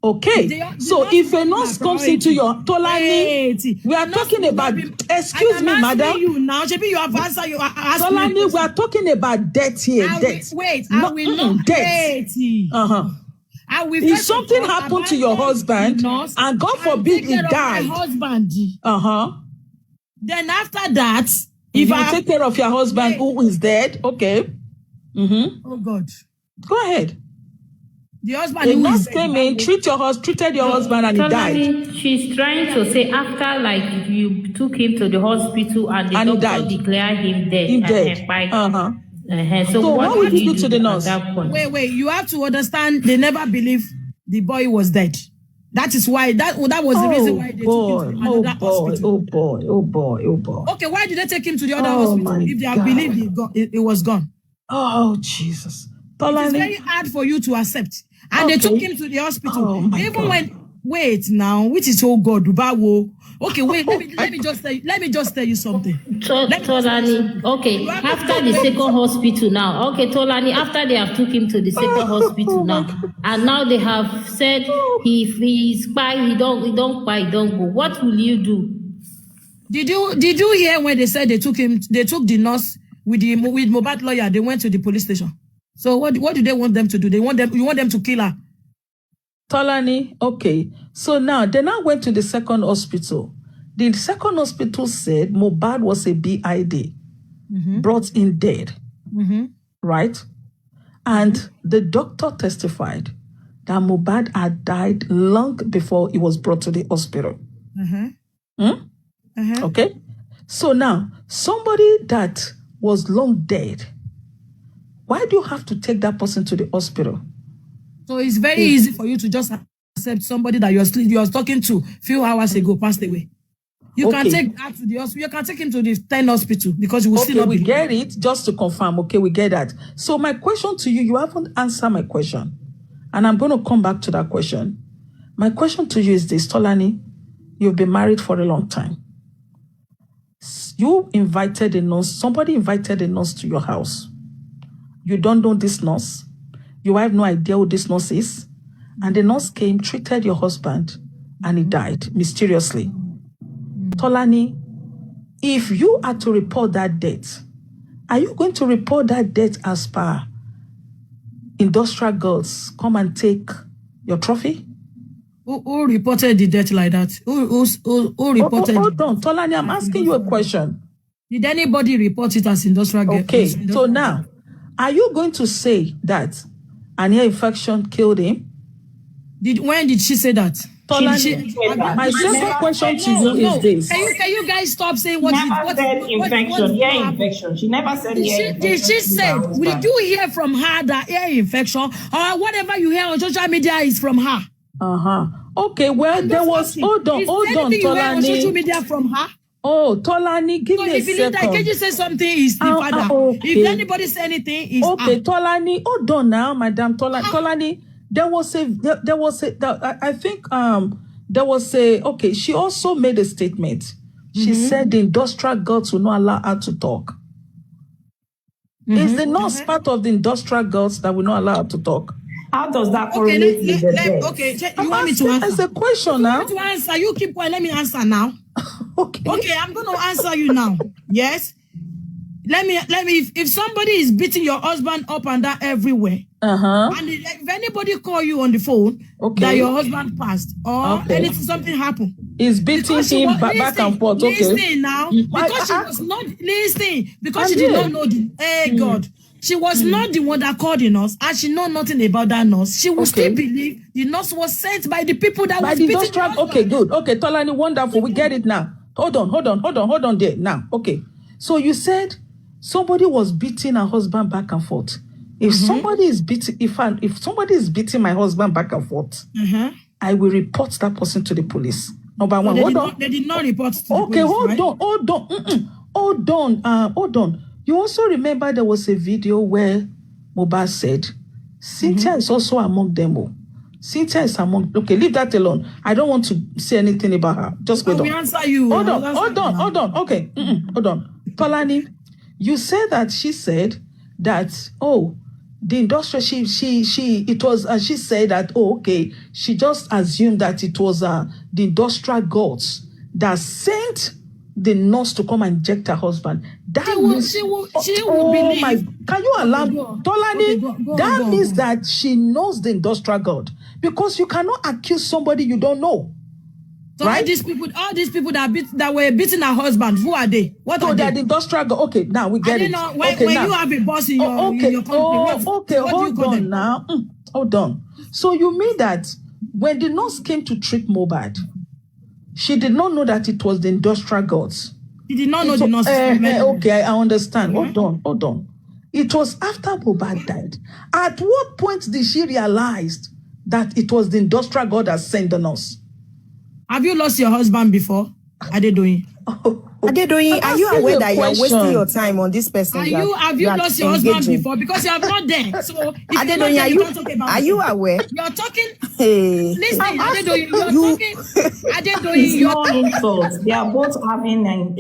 Okay, so if a nurse comes into your Tolani, we are talking about. Excuse me, madam. You now, you have answered. You are asking. Tolani, we are talking about death here. Death. Wait, I will not death. If something happened to your husband, and God forbid he died, my husband. Then after that, if I take care of your husband who is dead, okay. Oh God. Go ahead. The husband the nurse came in, treated your husband, and he died. She's trying to say after, like, you took him to the hospital and the doctor declared him dead. So what would you do to the nurse? Wait, you have to understand, they never believed the boy was dead. That is why, that was the reason why they took him to another hospital. Oh boy. Okay, why did they take him to the other hospital if they have believed it was gone? Oh, Jesus. Tolani. It's very hard for you to accept. And they took him to the hospital. Even when, wait now, which is oh God, Dubawo. Okay, wait, let me just tell you something. Tolani, okay, after the second hospital now. Okay, Tolani, after they have took him to the second hospital now, and now they have said he is spy, he don't go. What will you do? Did you hear when they said they took the nurse with Mohbad lawyer, they went to the police station? So what do they want them to do? You want them to kill her? Tolani, okay. So now, they now went to the second hospital. The second hospital said Mohbad was a BID, brought in dead, right? And the doctor testified that Mohbad had died long before he was brought to the hospital. Okay? So now, somebody that was long dead, why do you have to take that person to the hospital? So it's very easy for you to just accept somebody that you are talking to a few hours ago passed away. You can take that to the hospital. You can take him to the 10 hospital because you will still not be. We get it. Just to confirm. Okay, we get that. So my question to you, you haven't answered my question. And I'm going to come back to that question. My question to you is this, Tolani. You've been married for a long time. You invited a nurse. Somebody invited a nurse to your house. You don't know this nurse. You have no idea who this nurse is. And the nurse came, treated your husband, and he died mysteriously. Tolani, if you are to report that death, are you going to report that death as per industrial girls come and take your trophy? Who reported the death like that? Who reported? Hold on, Tolani, I'm asking you a question. Did anybody report it as industrial girl? Okay, so now, are you going to say that an ear infection killed him? When did she say that? Tolani, my second question to you is this. Can you guys stop saying what infection, ear infection. She never said ear infection. Did she say, did you hear from her that ear infection or whatever you hear on social media is from her? Okay, well, there was, hold on, Tolani. You heard on social media from her? Oh, Tolani, give me a second. If you leave that, can you say something is the father? Okay. If anybody say anything, is okay, Tolani, hold on now, Madam Tolani. There was a, I think, there was a, okay, she also made a statement. She said the industrial girls will not allow her to talk. Is the nurse part of the industrial girls that will not allow her to talk? How does that correlate with the death? Okay, you want me to answer? It's a question now. To answer, you keep quiet. Let me answer now. Okay, I'm going to answer you now. Yes. Let me. If somebody is beating your husband up and down everywhere, and if anybody call you on the phone that your husband passed or anything, something happened, is beating him back and forth. Okay. Listen now, because she was not listening, because she did not know the. God. She was not the one that called the nurse, and she know nothing about that nurse. She will still believe the nurse was sent by the people that was beating her. Okay, good. Okay, Tolani, wonderful. We get it now. Hold on there. Now, okay. So you said somebody was beating her husband back and forth. If somebody is beating, if somebody is beating my husband back and forth, I will report that person to the police. Number one. They did not report to the police. Okay, hold on. You also remember there was a video where Mohbad said, Cynthia is also among them. Cynthia is among. Okay, leave that alone. I don't want to say anything about her. Just wait on. We answer you. Hold on. Okay, hold on. Tolani, you said that she said that, the industrial, she said that, okay, she just assumed that it was the industrial gods that sent the nurse to come and inject her husband. That means she will believe. Can you allow Tolani? That means that she knows the industrial god, because you cannot accuse somebody you don't know. So right? All these people that were beating her husband, who are they? What are they? They're the industrial god. Okay, now we get it. When you have a boss in your company, hold on. So you mean that when the nurse came to treat Mohbad, she did not know that it was the industrial gods. She did not know the nurse. Okay, I understand. Hold on. It was after Mohbad died. At what point did she realize that it was the industrial god that sent the nurse? Have you lost your husband before? Adedoyin? Adedoyin, are you aware that you are wasting your time on this person? Have you lost your husband before? Because you are not there. So Adedoyin, are you aware? You're talking. Listen, Adedoyin, you're talking. Adedoyin, you're talking. They are both having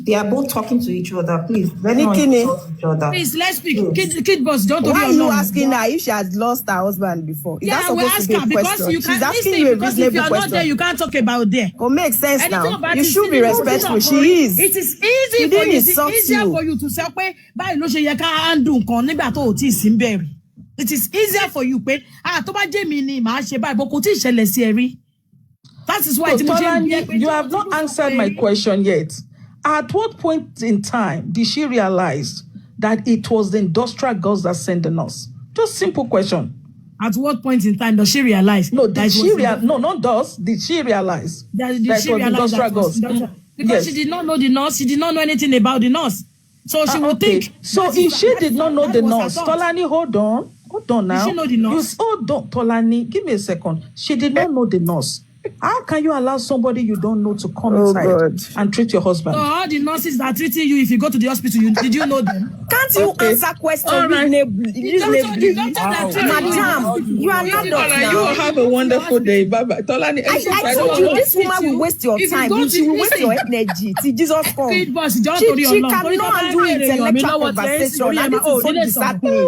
they are both talking to each other. Please, let's not insult each other. Please, let's speak. Kid boss, don't. Why are you asking her if she has lost her husband before? Is that supposed to be a question? You can't listen, because if you are not there, you can't talk about there. It makes sense now. You should be respectful. She is. It is easy for you. It's easier for you to say, báyìí ló ṣe yẹ ká handle nǹkan nígbà tó ti sí bẹ̀rẹ̀. It is easier for you pé tó bá jẹ́ mi ni màá ṣe báyìí, but kò tí ì ṣẹlẹ̀ sí ẹ rí. That is why you have not answered my question yet. At what point in time did she realize that it was the industrial girls that sent the nurse? Just simple question. At what point in time does she realize? No, did she realize? No, not does. Did she realize that it was industrial girls? Because she did not know the nurse, she did not know anything about the nurse. So she would think. So if she did not know the nurse, Tolani, hold on now. Did she know the nurse? Hold on, Tolani, give me a second. She did not know the nurse. How can you allow somebody you don't know to come inside and treat your husband? So all the nurses that are treating you, if you go to the hospital, did you know them? Can't you answer questions reasonably? Madam, you are not now. You will have a wonderful day. Bye-bye. Tolani, I told you, this woman will waste your time. She will waste your energy till Jesus comes. She cannot do intellectual conversation. And this is so disheartening.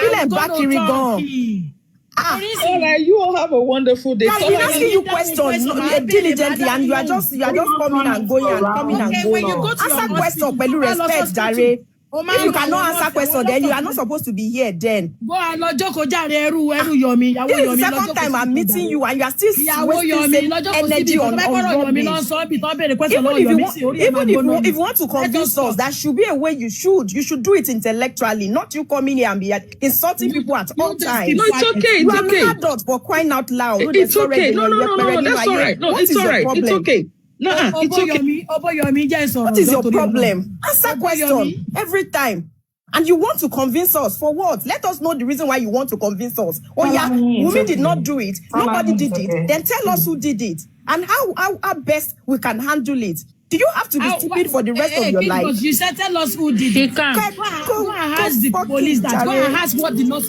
Feel back here. All right, you all have a wonderful day. I've been asking you questions diligently, and you are just coming and going and coming and going. Answer questions, with respect, Jare. If you cannot answer questions, then you are not supposed to be here. Then go on, Lojoko Jare Yomi. This is the second time I'm meeting you, and you are still wasting energy on rubbish. Even if you want to convince us, that should be a way you should do it intellectually, not you coming here and be insulting people at all times. No, it's okay. You are an adult for crying out loud. It's okay. No, that's all right. No, it's all right. It's okay. No, it's okay. What is your problem? Answer question every time. And you want to convince us for what? Let us know the reason why you want to convince us. Oh yeah, Wunmi did not do it. Nobody did it. Then tell us who did it and how best we can handle it. Do you have to be stupid for the rest of your life? You said tell us who did it. Go and ask the police that. Go and ask what did not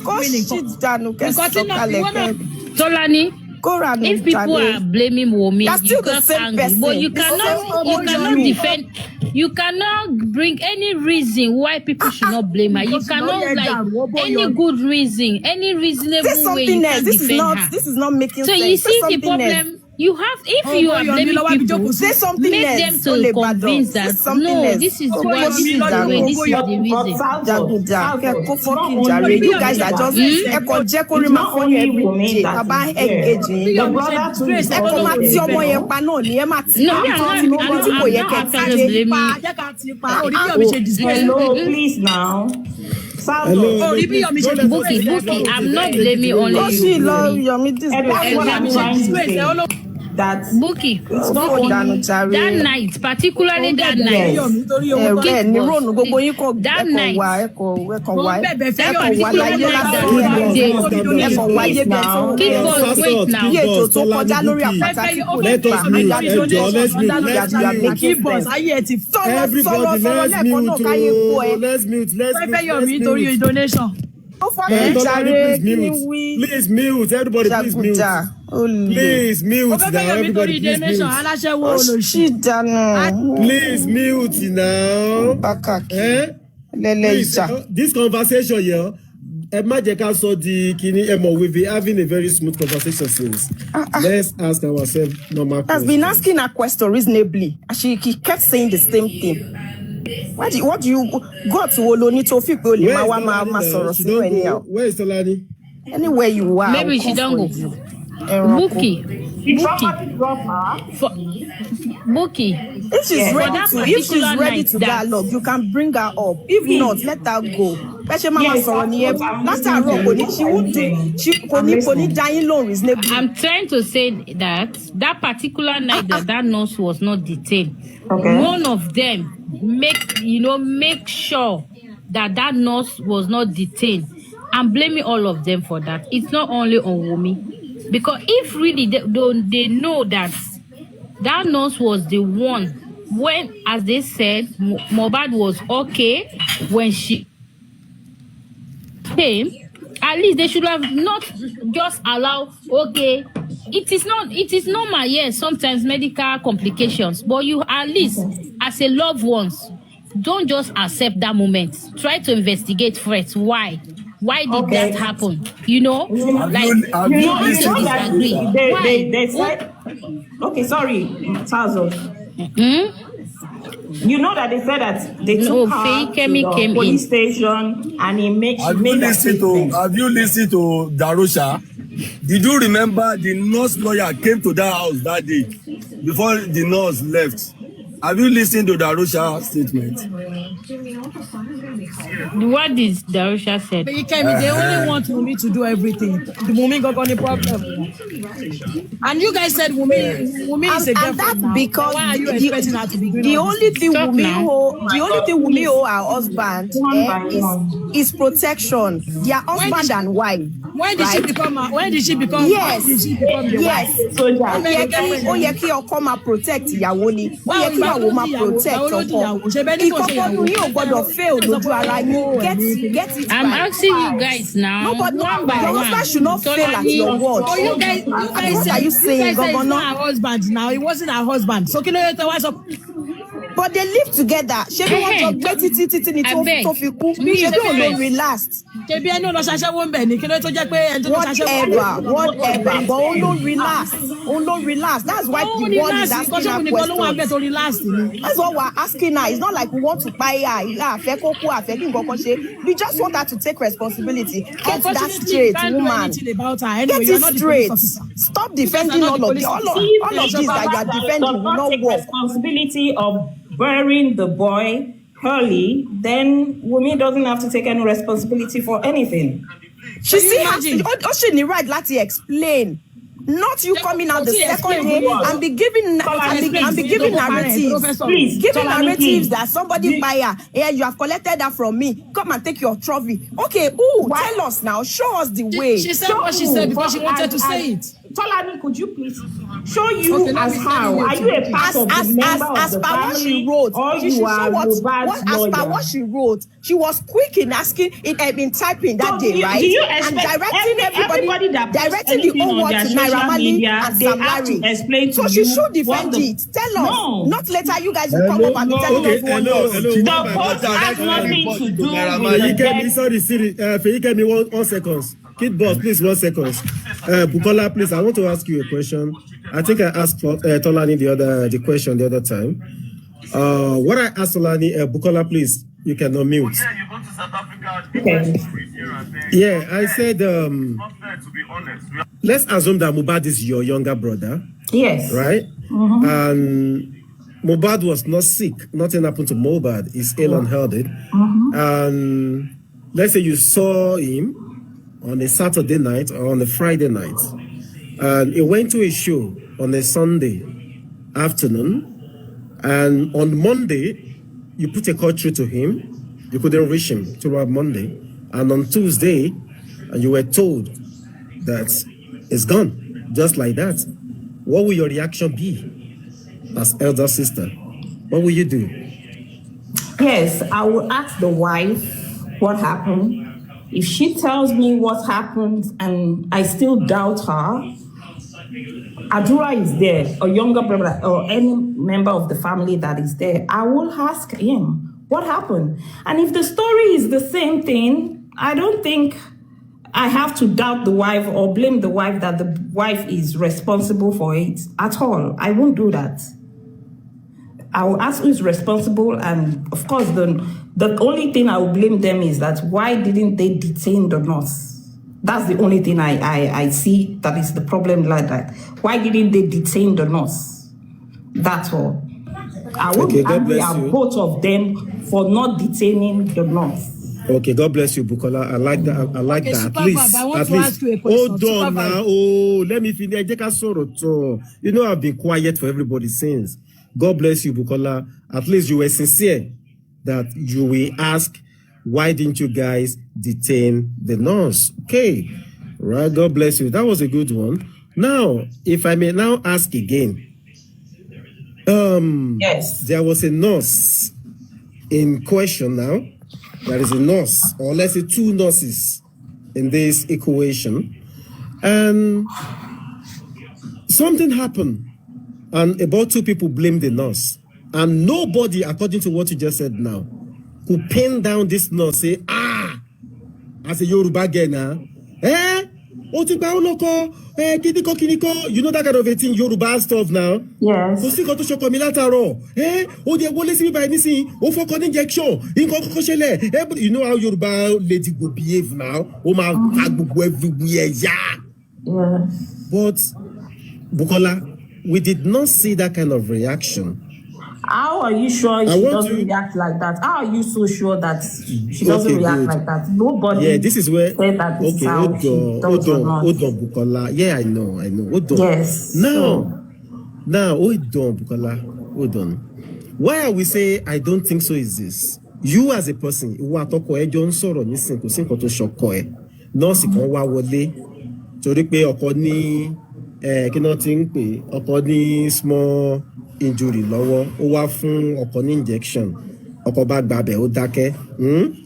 Tolani. If people are blaming Wunmi, you got angry, but you cannot defend. You cannot bring any reason why people should not blame her. You cannot any good reason, any reasonable way you can defend her. This is not making sense. So you see the problem. You have, if you are blaming people, say something make them to convince that no, this is why, this is the way, this is the reason. You guys are just Hello, please now. Hello, Buki, I'm not blaming only you. That Buki, that night, particularly that night, Please mute. Everybody, please mute. Please mute now. Everybody, please mute. Please mute now. Please, this conversation here, we've been having a very smooth conversation since. Let's ask ourselves normal questions. Has been asking a question reasonably. She kept saying the same thing. What do you go to Oloni to fit go where is Tolani? Anywhere you are. Maybe she don't go. Buki. If she's ready to dialogue, you can bring her up. If not, let her go. I'm trying to say that particular night that nurse was not detained. Okay. One of them make sure that nurse was not detained. I'm blaming all of them for that. It's not only on Wunmi. Because if really they know that nurse was the one when, as they said, Mohbad was okay when she came, at least they should have not just allowed, okay, it is normal, yes, sometimes medical complications, but you at least, as a loved ones, don't just accept that moment. Try to investigate first. Why did that happen? They said, okay, sorry, Tazo. You know that they said that they took her to the police station and he made Have you listened to Darusha? Did you remember the nurse lawyer came to that house that day before the nurse left? Have you listened to Darusha's statement? What did Darusha said? They only want Wunmi to do everything. The Wunmi got any problem. And you guys said Wunmi is a girlfriend. And that's because why are you expecting her to be doing the only thing Wunmi owe her husband is protection. Their husband and wife. When did she become? Yes. Ó yẹ kí ọkọ máa protect ìyàwó ni. Ó yẹ kí ìyàwó máa protect ọkọ. Ìkọ̀kọ̀ yín ò gbọ́dọ̀ fail lójú ara yín. Get it right. I'm asking you guys now. Nobody, one by your husband should not fail at your word. Oh, you guys what are you saying, Governor? It's not her husband now. It wasn't her husband. So what's up? But they live together. Ṣé bí wọ́n jọ gbé títí ni tó fi kú? Ṣé bí òun ló relaxed? Ṣé bí ẹni lọ ṣaṣẹ́ wọ́n bẹ̀ ni kí ló tó jẹ́ pé ẹni tó ṣaṣẹ́ wọ́n bẹ̀? Whatever, but òun ló relaxed. Only relax. That's why the world is asking her questions. That's what we're asking her. It's not like we want to buy her. We just want her to take responsibility. Get that straight, woman. Get it straight. Stop defending all of this. All of this that you are defending will not work. Responsibility of burying the boy early, then Wunmi doesn't have to take any responsibility for anything. She still has to. She need right to explain. Not you coming out the second day and be giving narratives. Please, giving narratives that somebody buy her. Yeah, you have collected that from me. Come and take your trophy. Okay, tell us now. Show us the way. She said what she said because she wanted to say it. Tolani, could you please show you as how? Are you a part of the member of the family? As per what she wrote, she was quick in asking, in typing that day, right? Do you and directing everybody that directing the whole world to Naira Marley and Sam Larry. So she should defend it. Tell us. Not later you guys will come up and be telling us what else. The post has nothing to do with Feyikemi, 1 second. Kid boss, please, 1 second. Bukola, please, I want to ask you a question. I think I asked Tolani the question the other time. What I asked Tolani, Bukola, please, you can unmute. Okay. Yeah, I said, let's assume that Mohbad is your younger brother. Yes. Right? Mm-hmm. And Mohbad was not sick. Nothing happened to Mohbad. He's ill and healthy. Mm-hmm. And let's say you saw him on a Saturday night or on a Friday night. And he went to a show on a Sunday afternoon. And on Monday, you put a call through to him. You couldn't reach him throughout Monday. And on Tuesday, you were told that it's gone, just like that. What will your reaction be as elder sister? What will you do? Yes, I will ask the wife what happened. If she tells me what happened and I still doubt her, Adura is there, a younger brother or any member of the family that is there, I will ask him what happened. And if the story is the same thing, I don't think I have to doubt the wife or blame the wife that the wife is responsible for it at all. I won't do that. I will ask who is responsible, and of course, the only thing I will blame them is that why didn't they detain the nurse? That's the only thing I see that is the problem like that. Why didn't they detain the nurse? That's all. I will be angry at both of them for not detaining the nurse. Okay, God bless you, Bukola. I like that. I like that. At least. Ask you a question. Hold on now. Oh, let me finish. You know, I've been quiet for everybody since. God bless you, Bukola. At least you were sincere that you will ask, why didn't you guys detain the nurse? Okay. Right. God bless you. That was a good one. Now, if I may now ask again. Yes. There was a nurse in question now. There is a nurse, or let's say 2 nurses in this equation. And something happened. And about 2 people blamed the nurse. And nobody, according to what you just said now, could pin down this nurse, say, as a Yoruba girl now, you know that kind of a thing, Yoruba stuff now. Yes. You know how Yoruba lady go behave now. But Bukola, we did not see that kind of reaction. How are you sure she doesn't react like that? How are you so sure that she doesn't react like that? Nobody. Yeah, this is where. Said that this Okay, hold on, Bukola. Yeah, I know. Hold on. Yes. Now, hold on, Bukola. Hold on. Why are we saying I don't think so? Is this you as a person? You are talking Johnson or Nisin to sing to shock coy. No, si kon wa wole. Torí pé ọkọ ní kí no tin pé ọkọ ní small injury lọ́wọ́ ó wá fún ọkọ ní injection ọkọ bá gbabẹ̀ ó dákẹ́.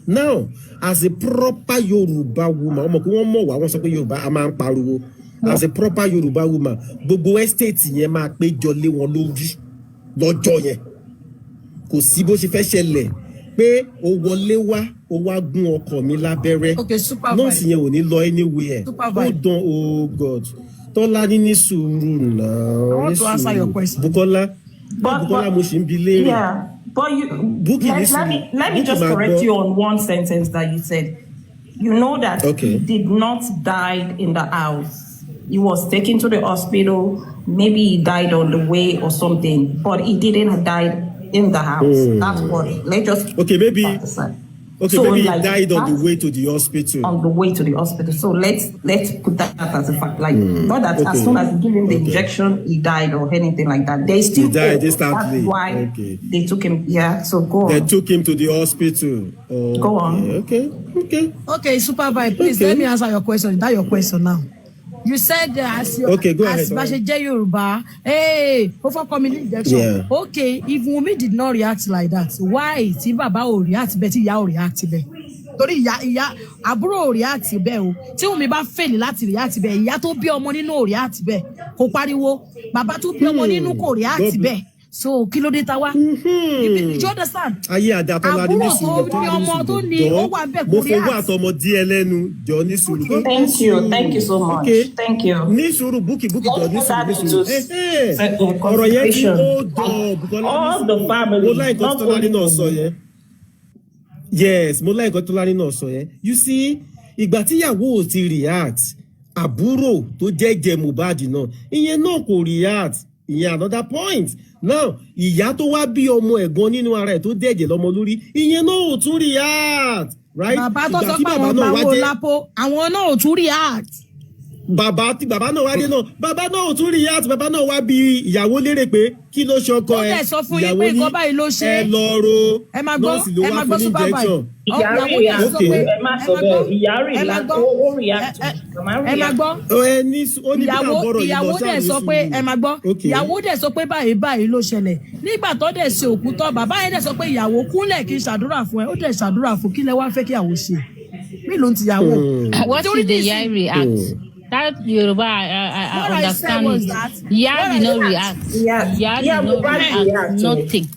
Now, as a proper Yoruba woman, ọmọ kí wọ́n mọ̀ wá wọ́n sọ pé Yorùbá a máa ń pariwo. As a proper Yoruba woman, gbogbo estate yẹn máa péjọ lé wọn lórí lọ́jọ́ yẹn. Kò sí bó ṣe fẹ́ ṣẹlẹ̀ pé ó wọlé wá ó wá gún ọkọ mi lábẹ́rẹ́. Okay, supervise. Nọ́ọ̀sì yẹn ò ní lọ anywhere. Supervise. Hold on, oh God. Tolani ní sùúrù náà. I want to answer your question. Bukola mo ṣì ń bi léèrè. Yeah, but let me just correct you on one sentence that you said. You know that he did not die in the house. He was taken to the hospital. Maybe he died on the way or something, but he didn't die in the house. That's what. Let's just maybe. Okay, so maybe like he died on the way to the hospital. On the way to the hospital. So let's put that as a fact. Like not that as soon as he gave him the injection, he died or anything like that. They still died instantly. That's why they took him. Yeah. So go on. They took him to the hospital. Go on. Okay, Supervisor, please let me answer your question. That's your question now. You said as go ahead. Yoruba, hey, over coming injection. Yeah. Okay, if Wunmi did not react like that, why? Tí bàbá ò react bẹ́ẹ̀ tí ìyá ò react bẹ́ẹ̀. Torí ìyá àbúrò ò react bẹ́ẹ̀ o. Tí Wunmi bá fail láti react bẹ́ẹ̀, ìyá tó bí ọmọ nínú ò react bẹ́ẹ̀. Kò pariwo, bàbá tó bí ọmọ nínú kò react bẹ́ẹ̀. So kí ló dé ta wá? You understand? Ayé àdàtọ́lá ní sùúrù tó ní ọmọ tó ní ó wà bẹ́ẹ̀ kò react. Mo fowó àtọmọ díẹ̀ lẹ́nu jọ ní sùúrù. Thank you so much. Thank you. Ní sùúrù búkì jọ ní sùúrù. Ọ̀rọ̀ yẹn tí ó dọ̀ Bukola. All the family. Mo láì kọ́ Tolani náà sọ yẹn. Yes, mo láì kọ́ Tolani náà sọ yẹn. You see, ìgbà tíyàwó ò ti react, àbúrò tó jẹ́ Mohbad náà, ìyẹn náà kò react. Ìyẹn another point. Now, ìyá tó wá bí ọmọ ẹ̀gbọ́n nínú ara ẹ̀ tó dẹ̀jẹ̀ lọ́mọ lórí, ìyẹn náà ò tún react, right? Bàbá tó sọ pé àwọn báwo lápò, àwọn náà ò tún react. Bàbá náà wá dé náà, bàbá náà ò tún react, bàbá náà wá bí ìyàwó lérè pé kí ló ṣọkọ ẹ. Ó dẹ̀ sọ fún yín pé nǹkan báyìí ló ṣe. Ẹ lọ ro nọ́ọ̀sì ló wá fún injection. Ìyá ìyàwó dẹ̀ sọ pé ẹ máa gbọ́ ìyàwó dẹ̀ sọ pé báyìí ló ṣẹlẹ̀ nígbà tó dẹ̀ ṣe òkú tán bàbá yẹn dẹ̀ sọ pé ìyàwó kúnlẹ̀ kí n ṣàdúrà fún ẹ ó dẹ̀ ṣàdúrà fún kí lẹ wá fẹ́ kí ìyàwó ṣe mí ló ń ti yàwó. What did the Yai react? That Yoruba, I understand it. Yai did not react. Yai did not react. Nothing.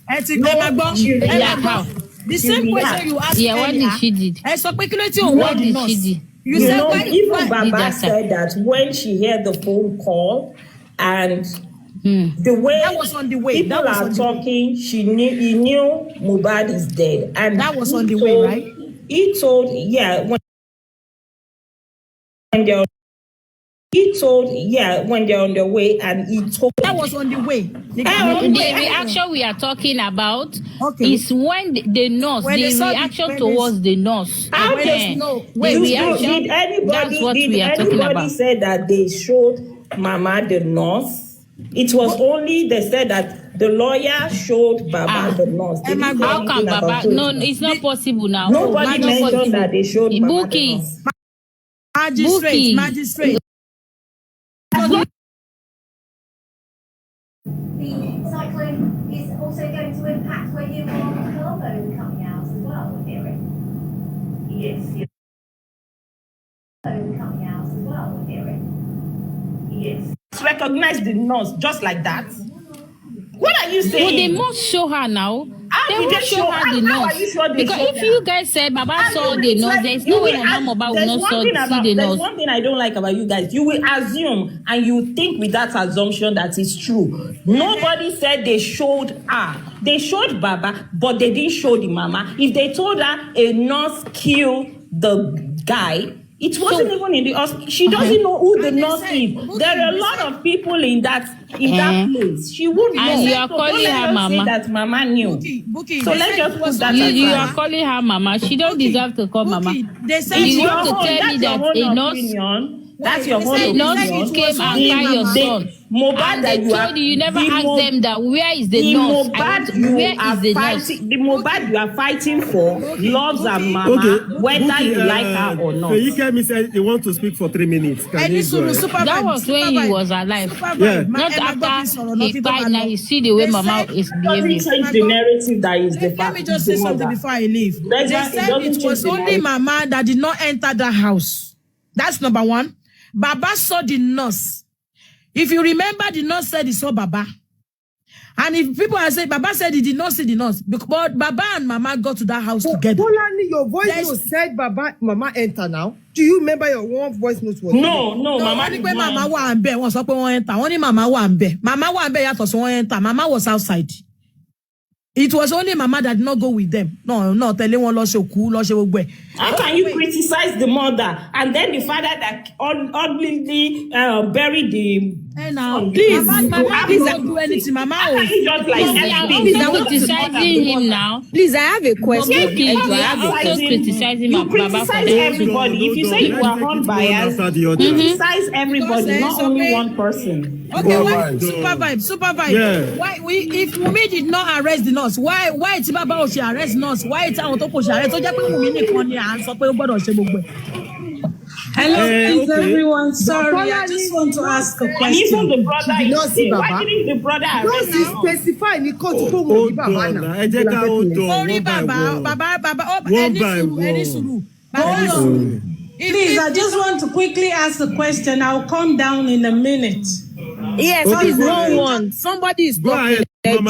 The same question you asked what did she did? What did she do? You know, even Baba said that when she heard the phone call and the way that was on the way. People are talking, he knew Mohbad is dead. And that was on the way, right? He told, when they're on their way, and he told that was on the way. The reaction we are talking about is when the nurse, when the reaction towards the nurse. Did anybody say that they showed Mama the nurse? It was only they said that the lawyer showed Baba the nurse. How come Baba? No, it's not possible now. Nobody mentioned that they showed Baba the nurse. Magistrate. The cyclone is also going to impact where you are on the collarbone coming out as well, hearing. Yes. Coming out as well, hearing. Yes. Recognize the nurse just like that. What are you saying? Well, they must show her now. They will show her the nurse. Because if you guys said Baba saw the nurse, there's no way Mama Baba will not see the nurse. There's one thing I don't like about you guys. You will assume and you think with that assumption that it's true. Nobody said they showed her. They showed Baba, but they didn't show the Mama. If they told her a nurse killed the guy, it wasn't even in the hospital. She doesn't know who the nurse is. There are a lot of people in that place. She wouldn't know. And you are calling her Mama. Say that Mama knew. Bookie, so let's just put that you are calling her Mama. She don't deserve to call Mama. They say you want to tell me that a nurse. That's your whole opinion. Nurse came and carry your son. Mohbad and they told you never asked them that where is the nurse? Where is the nurse? The Mohbad you are fighting for loves her Mama, whether you like her or not. So you came and said they want to speak for 3 minutes. That was when he was alive. Not after he died. Now you see the way Mama is behaving. Change the narrative that is the fact. Let me just say something before I leave. They said it was only Mama that did not enter the house. That's number one. Baba saw the nurse. If you remember, the nurse said he saw Baba. And if people are saying, Baba said he did not see the nurse, but Baba and Mama got to that house together. Tolani, your voice note said Mama enter now. Do you remember your one voice note was? No, Mama. Mama wa and bear was up on enter. Only Mama wa and bear. Mama wa and bear yet was enter. Mama was outside. It was only Mama that did not go with them. No, telling one lost your cool, lost your way. How can you criticize the mother and then the father that oddly buried the? Now, please, Mama don't do anything. Mama, please, I'm criticizing him now. Please, I have a question. You criticize everybody. If you say you are unbiased, you criticize everybody, not only one person. Okay, why? Super vibe. Yeah. Why if Wunmi did not arrest the nurse, why Tibaba she arrest nurse? Why it's out of arrest? So just Wunmi nìkan ni à ń sọ pé ó gbọ́dọ̀ ṣe gbogbo. Hello, everyone. Sorry, I just want to ask a question. Even the brother is saying, why didn't the brother arrest him? Specify in the court to go with Baba now. Sorry, Baba, any suru. Please, I just want to quickly ask a question. I'll come down in a minute. Yes, please, no one. Somebody is blocking. So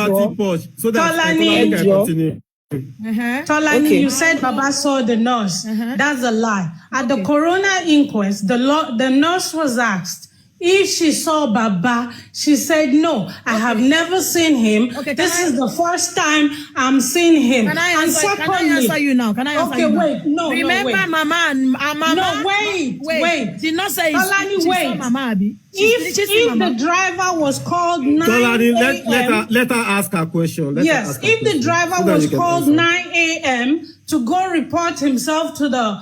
that Tolani can continue. Tolani, you said Baba saw the nurse. That's a lie. At the coroner inquest, the nurse was asked if she saw Baba. She said, no, I have never seen him. This is the first time I'm seeing him. Can I answer you now? Wait. No, remember, wait. Mama and Mama. No, wait. Did not say Tolani, wait. Mama Abi. If the driver was called 9 Tolani, let her ask her question. Yes, if the driver was called 9 a.m. to go report himself to the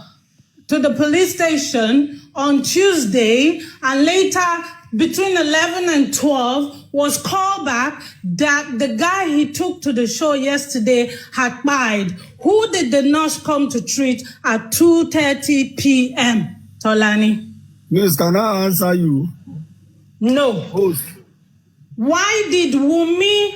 police station on Tuesday, and later between 11 and 12 was called back that the guy he took to the show yesterday had died. Who did the nurse come to treat at 2:30 p.m.? Tolani. Please, can I answer you? No. Host. Why did Wunmi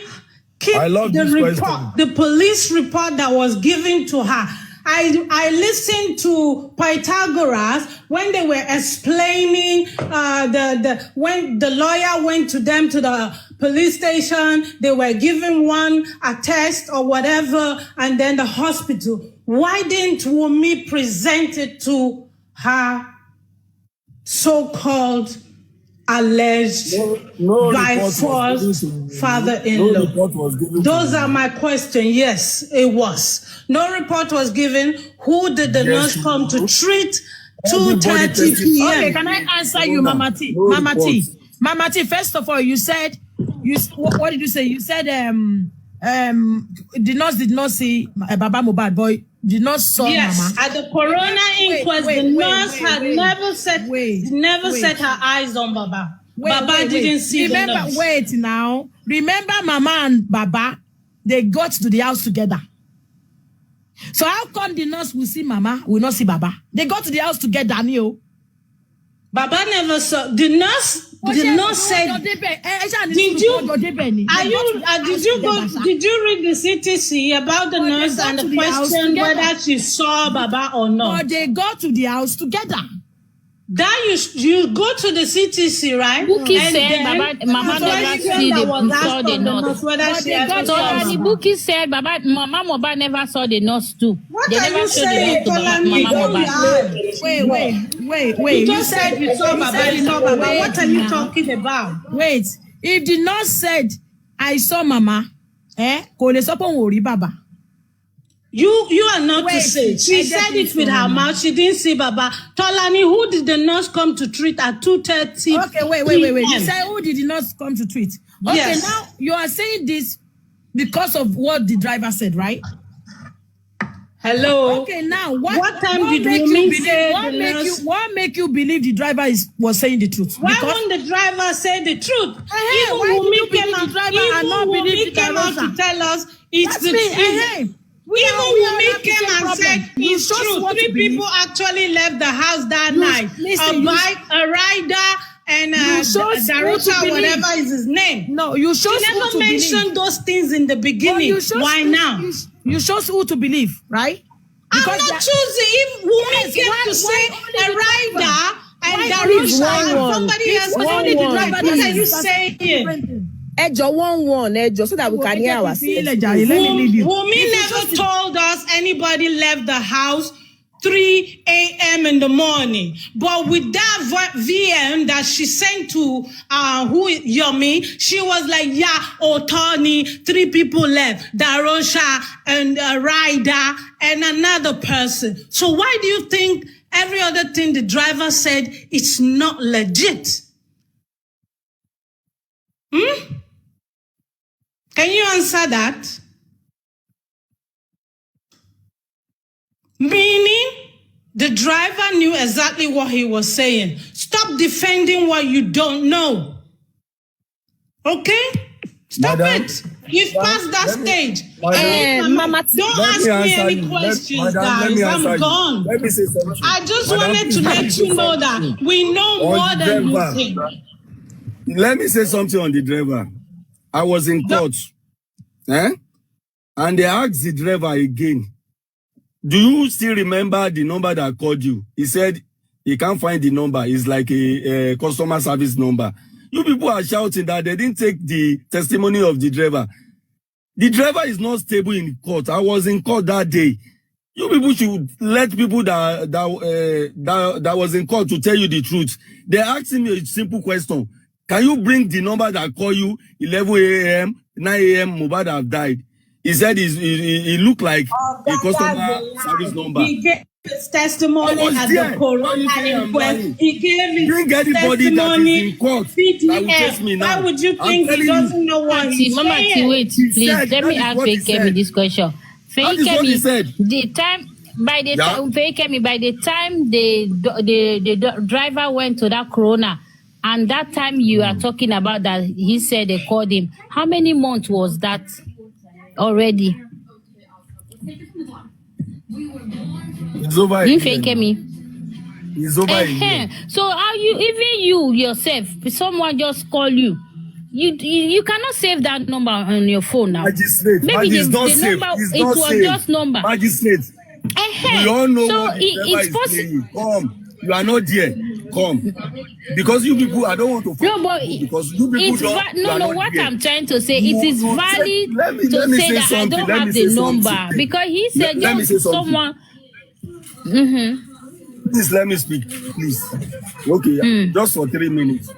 keep the police report that was given to her? I listened to Pythagoras when they were explaining when the lawyer went to them to the police station, they were given a test or whatever, and then the hospital. Why didn't Wunmi present it to her so-called alleged by force father-in-law? Those are my questions. Yes, it was. No report was given. Who did the nurse come to treat? 2:30 p.m. Okay, can I answer you, Mama T? Mama T, first of all, you said, what did you say? You said the nurse did not see Baba Mohbad, boy. Did not saw Mama. Yes, at the coroner inquest, the nurse had never set her eyes on Baba. Baba didn't see the nurse. Wait now. Remember Mama and Baba, they got to the house together. So how come the nurse will see Mama, will not see Baba? They got to the house together, Neil. Baba never saw the nurse. The nurse said, "Did you read the CTC about the nurse and the question whether she saw Baba or not?" But they got to the house together. That you go to the CTC, right? Buki said Mama never saw the nurse. Buki said Mama Mohbad never saw the nurse too. They never showed the nurse to Mama Mohbad. Wait. You said you saw Baba. What are you talking about? Wait. If the nurse said I saw Mama, kò lè sọ pé òun ò rí Baba. You are not to say. She said it with her mouth. She didn't see Baba. Tolani, who did the nurse come to treat at 2:30? Okay, wait. You said who did the nurse come to treat? Okay, yes. Now you are saying this because of what the driver said, right? Hello. Okay, now what time did Wunmi say the nurse? What make you believe the driver was saying the truth? Why won't the driver say the truth? Even Wunmi came out to tell us it's the truth. Even Wunmi came and said it's true. 3 people actually left the house that night. A bike, a rider, and Darucha, whatever is his name. No, you never mentioned those things in the beginning. Why now? You chose who to believe, right? Because I'm not choosing. If Wunmi came to say a rider and Darucha and somebody else, what are you saying? Ejo 1-1, Ejo, so that we can hear ourselves. Wunmi never told us anybody left the house 3 a.m. in the morning. But with that VM that she sent to Yomi, she was like, yeah, Tolani, 3 people left, Darosha and Ryder and another person. So why do you think every other thing the driver said it's not legit? Can you answer that? Meaning, the driver knew exactly what he was saying. Stop defending what you don't know. Okay? Stop it. You've passed that stage. Mama, don't ask me any questions, guys. I'm gone. Let me say something. I just wanted to let you know that we know more than you think. Let me say something on the driver. I was in court. And they asked the driver again, do you still remember the number that called you? He said he can't find the number. It's like a customer service number. You people are shouting that they didn't take the testimony of the driver. The driver is not stable in court. I was in court that day. You people should let people that was in court to tell you the truth. They're asking me a simple question. Can you bring the number that called you 11 a.m., 9 a.m. Mohbad have died? He said he looked like a customer service number. He gave his testimony at the coroner inquest. He gave his testimony in court. PDF. Why would you think he doesn't know what he's saying? Mama, wait, please. Let me ask Fekemi this question. Fekemi, the time the driver went to that coroner, and that time you are talking about that he said they called him. How many months was that already? It's over again. It's over again. So how you yourself, someone just call you. You cannot save that number on your phone now. Magistrate, maybe it's not safe. Number, it's it not was safe. Just number. Magistrate, we all know so what it's possible. Come, you are not there. Come, because you people, I don't want to fight. No, but because you people don't. What there. I'm trying to say, it is valid to say that I don't have the number because he said just someone. Please let me speak, please. Okay, just for 3 minutes.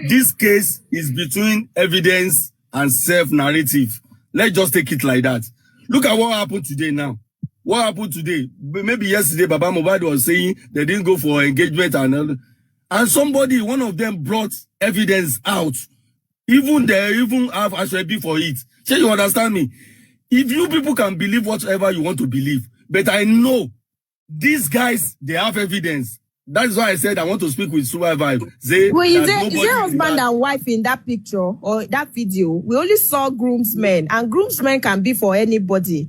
This case is between evidence and self-narrative. Let's just take it like that. Look at what happened today now. What happened today? Maybe yesterday, Baba Mohbad was saying they didn't go for engagement and somebody, one of them brought evidence out. They even have Ashwebi for it. So you understand me? If you people can believe whatever you want to believe, but I know these guys, they have evidence. That's why I said I want to speak with Survive. Is there husband and wife in that picture or that video? We only saw groomsmen, and groomsmen can be for anybody,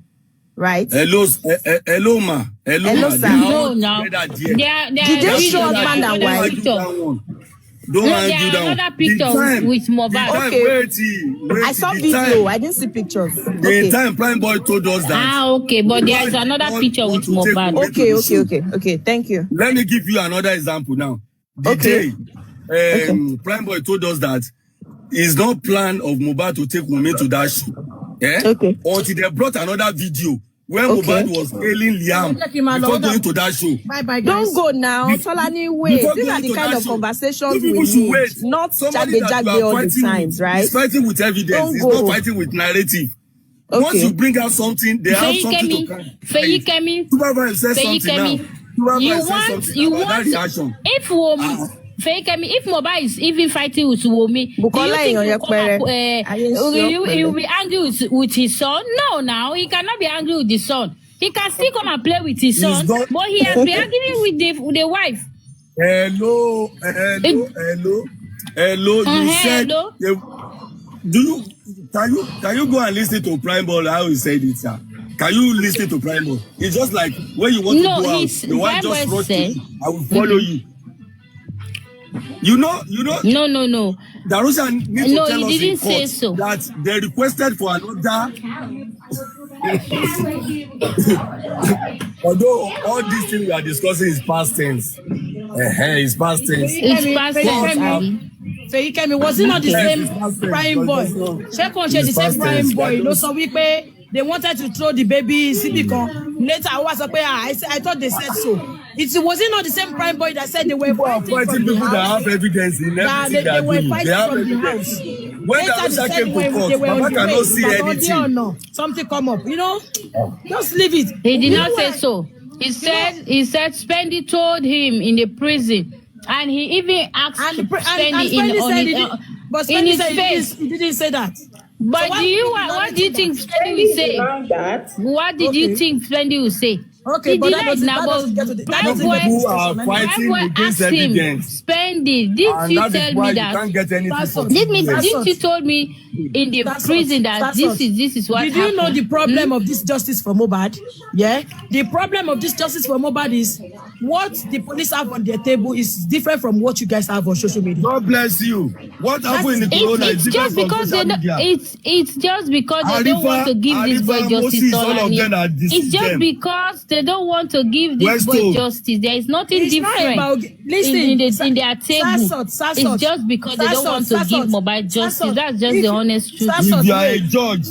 right? Hello, ma. Hello, sir. No, no. Did they show husband and wife? Don't argue that another picture with Mohbad. Okay. I saw video. I didn't see pictures. The time Prime Boy told us that. Okay, but there's another picture with Mohbad. Okay. Thank you. Let me give you another example now. The day Prime Boy told us that it's not plan of Mohbad to take Wunmi to that show. Okay. Until they brought another video when Mohbad was hailing Liam before going to that show. Bye, don't go now. Tolani, wait. These are the kind of conversations we need. Not jagbe all the times, right? He's fighting with evidence. He's not fighting with narrative. Okay. Once you bring out something, they have something to Feyikemi. Supervisor says something now. You want if Mohbad is even fighting with Wunmi, do you think he will be angry with his son? No, now he cannot be angry with the son. He can still come and play with his son, but he has been arguing with the wife. Hello. You said. Can you go and listen to Prime Ball how he said it, sir? Can you listen to Prime Ball? It's just like when you want to go out, the wife just rush you. I will follow you. You know. No. Darusha needs to tell us in court so. That they requested for another. Although all these things we are discussing is past tense. It's past tense. It's past tense. Feyikemi, was it not the same prime boy? Second, the same prime boy. No, so we pay. They wanted to throw the baby Sibicon. Later, I was I thought they said so. Was it not the same prime boy that said they were fighting people that have evidence in everything they were doing. fighting They have from the evidence. house. When the officer came to court, Mama cannot see anything. No. Something come up, just leave it. He did not say so. He said Spendy told him in the prison, and he even asked Spendy in his face. He didn't say that. But so what do you think Spendy will say? What did you think Spendy will say? Okay, but people are fighting against evidence. Spendy, didn't you tell me that? Didn't you told me in the prison that this is what happened? Did you know the problem of this justice for Mohbad? Yeah, the problem of this justice for Mohbad is what the police have on their table is different from what you guys have on social media. God bless you. What happened in the corona is different from social media. It's just because they don't want to give this boy justice. It's just because they don't want to give this boy justice. There is nothing different in their table. It's just because they don't want to give Mohbad justice. That's just the honest truth. If you are a judge,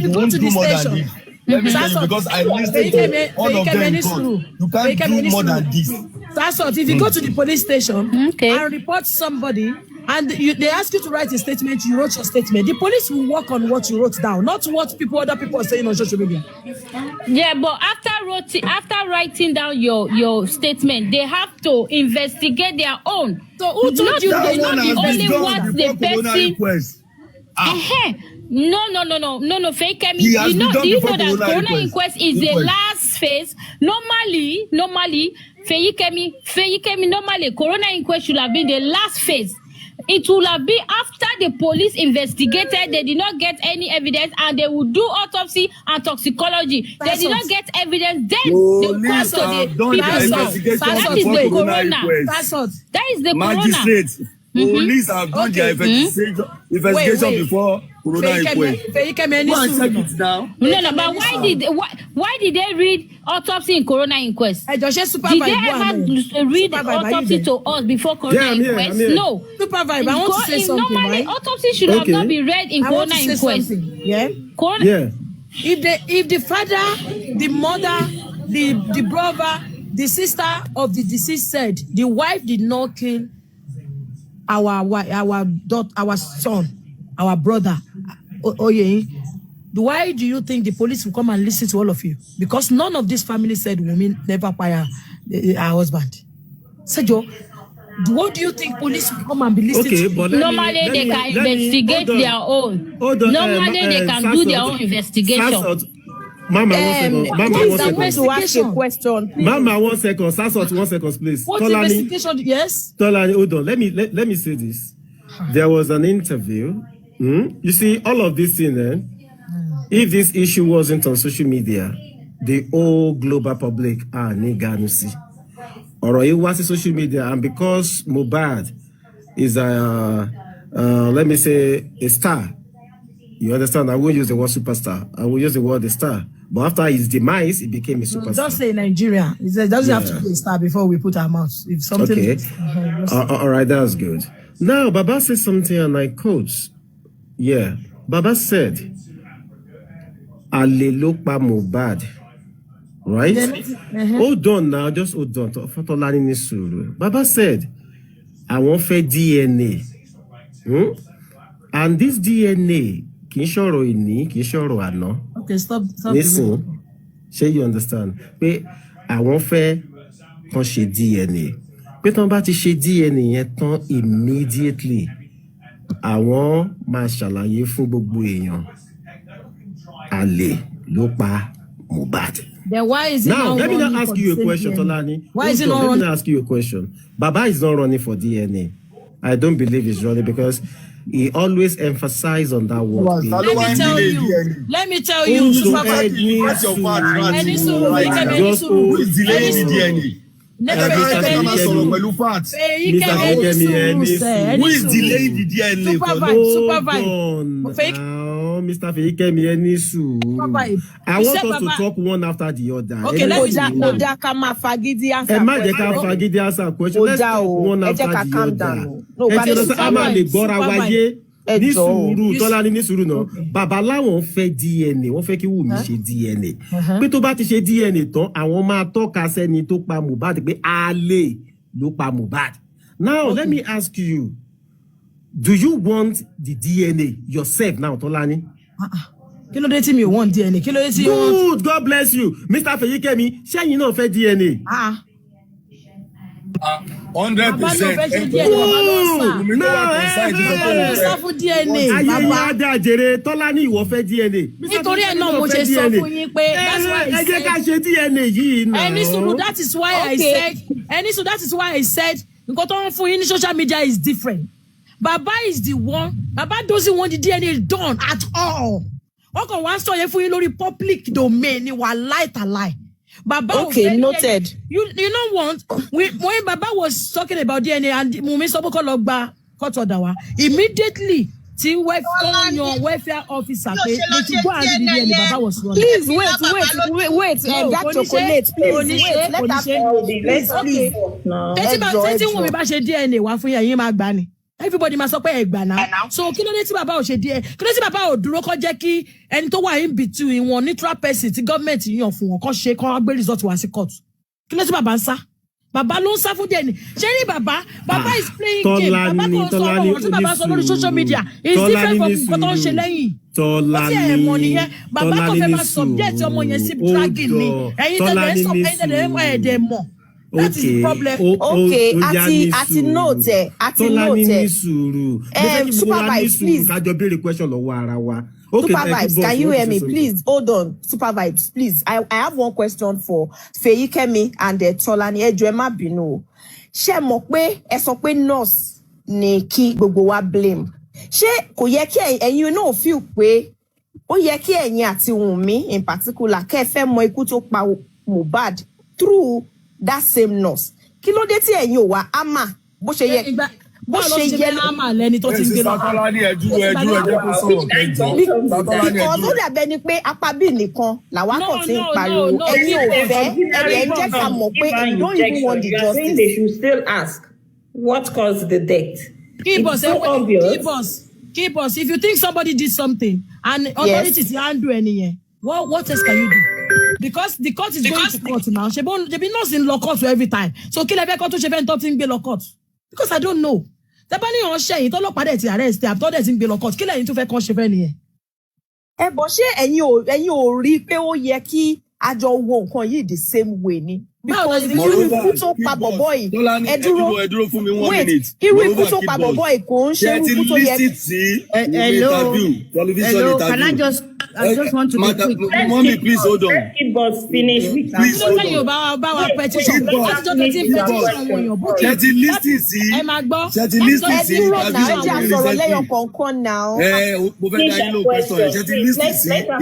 you won't do more than this. Let me tell you, because I listened to all of them in court. You can't do more than this. That's what. If you go to the police station and report somebody, and they ask you to write a statement, you wrote your statement. The police will work on what you wrote down, not what other people are saying on social media. Yeah, but after writing down your statement, they have to investigate their own. So who told you they not the only what the person? No, Feyikemi. Do you know that corona inquest is the last phase? Normally, Feyikemi, normally, corona inquest should have been the last phase. It will have been after the police investigated, they did not get any evidence, and they will do autopsy and toxicology. They did not get evidence, then they pass to the people. That is the corona. That is the magistrate. Police have done their investigation before corona inquest. Go and check it now. No, but why did they read autopsy in corona inquest? Did they ever read autopsy to us before corona inquest? No. Super vibe, I want to say something. Normally, autopsy should have not been read in corona inquest. Yeah. If the father, the mother, the brother, the sister of the deceased said the wife did not kill our daughter, our son, our brother, why do you think the police will come and listen to all of you? Because none of this family said Wunmi never fire her husband. Sejo, what do you think police will come and be listening to? Normally they can investigate their own. Normally they can do their own investigation. Mama, 1 second. To ask a question, please. Mama, 1 second. Sasot, 1 second, please. What investigation? Yes. Tolani, hold on. Let me say this. There was an interview. You see, all of this thing. If this issue wasn't on social media, the whole global public neganusi. Or it was on social media, and because Mohbad is let me say a star. You understand? I won't use the word superstar. I will use the word the star. But after his demise, it became a superstar. Just say Nigeria. It doesn't have to be a star before we put our mouths. If something. Okay. All right, that's good. Now, Baba said something, and I quote. Yeah, Baba said, "Alelopa Mohbad." Right? Hold on now, just hold on. For Tolani Nisuru. Baba said, "I want for DNA." And this DNA. Okay, stop. Listen, shall you understand? Pé àwọn fẹ́ kan ṣe DNA. Pé tán bá ti ṣe DNA yẹn tán immediately. Àwọn máa ṣàlàyé fún gbogbo èèyàn. Àlè ló pa Mohbad. Then why is it now? Let me not ask you a question, Tolani. Why is it not running? Let me ask you a question. Baba is not running for DNA. I don't believe he's running because he always emphasized on that word. Let me tell you. Who is delaying the DNA? Mr. Feyikemi, any suru. I want us to talk one after the other. Okay, let me answer question. Let's talk one after the other. No, but ní sùúrù Tọ́lání ní sùúrù náà bàbá láwọn fẹ́ DNA wọ́n fẹ́ kí Wunmi ṣe DNA pé tó bá ti ṣe DNA tán àwọn máa tọ́ka sẹ́ni tó pa Mohbad pé àlè ló pa Mohbad. Now let me ask you, do you want the DNA yourself now, Tolani? Kí ló dé tí mi ò want DNA? Kí ló dé tí Good, God bless you. Mr. Feyikemi, ṣẹ́yìn náà fẹ́ DNA? 100%. Tọ́lání ìwọ fẹ́ DNA. Nítorí ẹ̀ náà mo ṣe sọ fún yín pé that's why I said. Ẹ jẹ́ ká ṣe DNA yìí náà. Ẹni sùúrù, that is why I said. Nǹkan tó ń fún yín ní social media is different. Baba is the one. Baba doesn't want the DNA done at all. Wọ́n kàn wá sọ yẹn fún yín lórí public domain ni wà láìtàláì. Baba okay, noted. You know what? When Baba was talking about DNA and Wunmi sọ pé kó lọ gba court order wa, immediately tí welfare officer pé they should go and do the DNA. Baba was running. Please wait. That chocolate, please wait. Let us please. Tẹ́tí Wunmi bá ṣe DNA wá fún yín máa gbà ni. Everybody must say ẹgbà náà. So kí ló dé tí bàbá ò ṣe díẹ̀? Kí ló dé tí bàbá ò dúró kó jẹ́ kí ẹni tó wà in between wọn neutral person tí government yàn fún wọn kó ṣe kó gbé result wá sí court. Kí ló dé tí bàbá ń sá? Bàbá ló ń sá fún díẹ̀ ni. Ṣé ní bàbá is playing game. Bàbá kò sọ ọ̀rọ̀ tí bàbá sọ lórí social media. It's different from nǹkan tó ń ṣe lẹ́yìn. Tolani. Bàbá kò fẹ́ máa subject ọmọ yẹn sí dragging ni. Ẹ̀yin tẹ̀lé ẹ̀ sọ pé ẹ̀dẹ̀ mọ̀. That is the problem. Okay, àti note. Supervise, please. Supervise, can you hear me? Please, hold on. Supervise, please. I have one question for Feyikemi and Tolani. Ẹ má bínú. Ṣé mọ̀ pé ẹ sọ pé nurse ni kí gbogbo wa blame? Ṣé kò yẹ kí ẹ̀yin náà feel pé ó yẹ kí ẹ̀yin àti Wunmi in particular kẹ́ fẹ́ mọ ikú tó pa Mohbad through that same nurse? Kí ló dé tí ẹ̀yin ò wá ama bó ṣe yẹ ama lẹ́ni tó ti gbé lọ. Tolani ẹjú kó sọ̀rọ̀ kẹjọ. Because ó dàbẹ́ ni pé apá bí nìkan làwa kàn ti ń pariwo. Ẹ̀yin ò fẹ́ ẹ̀yin ń jẹ́ ká mọ̀ pé you don't even want the justice. I think they should still ask what caused the death. Keep us. If you think somebody did something and authorities handle anything, what else can you do? Because the court is going to court now. She be not in law court every time. So kill every court to she been talking be law court. Because I don't know. The bani on share it all padà ti arrest have thought that in be law court. Kill ẹ̀yin tó fẹ́ kon she fẹ́ nìyẹn. Bó ṣé ẹ̀yin ò rí pé ó yẹ kí a jọ wo nǹkan yìí the same way ni. Because irú ikú tó pa bọ̀bọ̀ yìí ẹ dúró fún mi 1 minute. Irú ikú tó pa bọ̀bọ̀ yìí kò ń ṣe irú ikú tó yẹ. Hello, can I just want to Mommy, please hold on. Let it boss finish. Please hold on.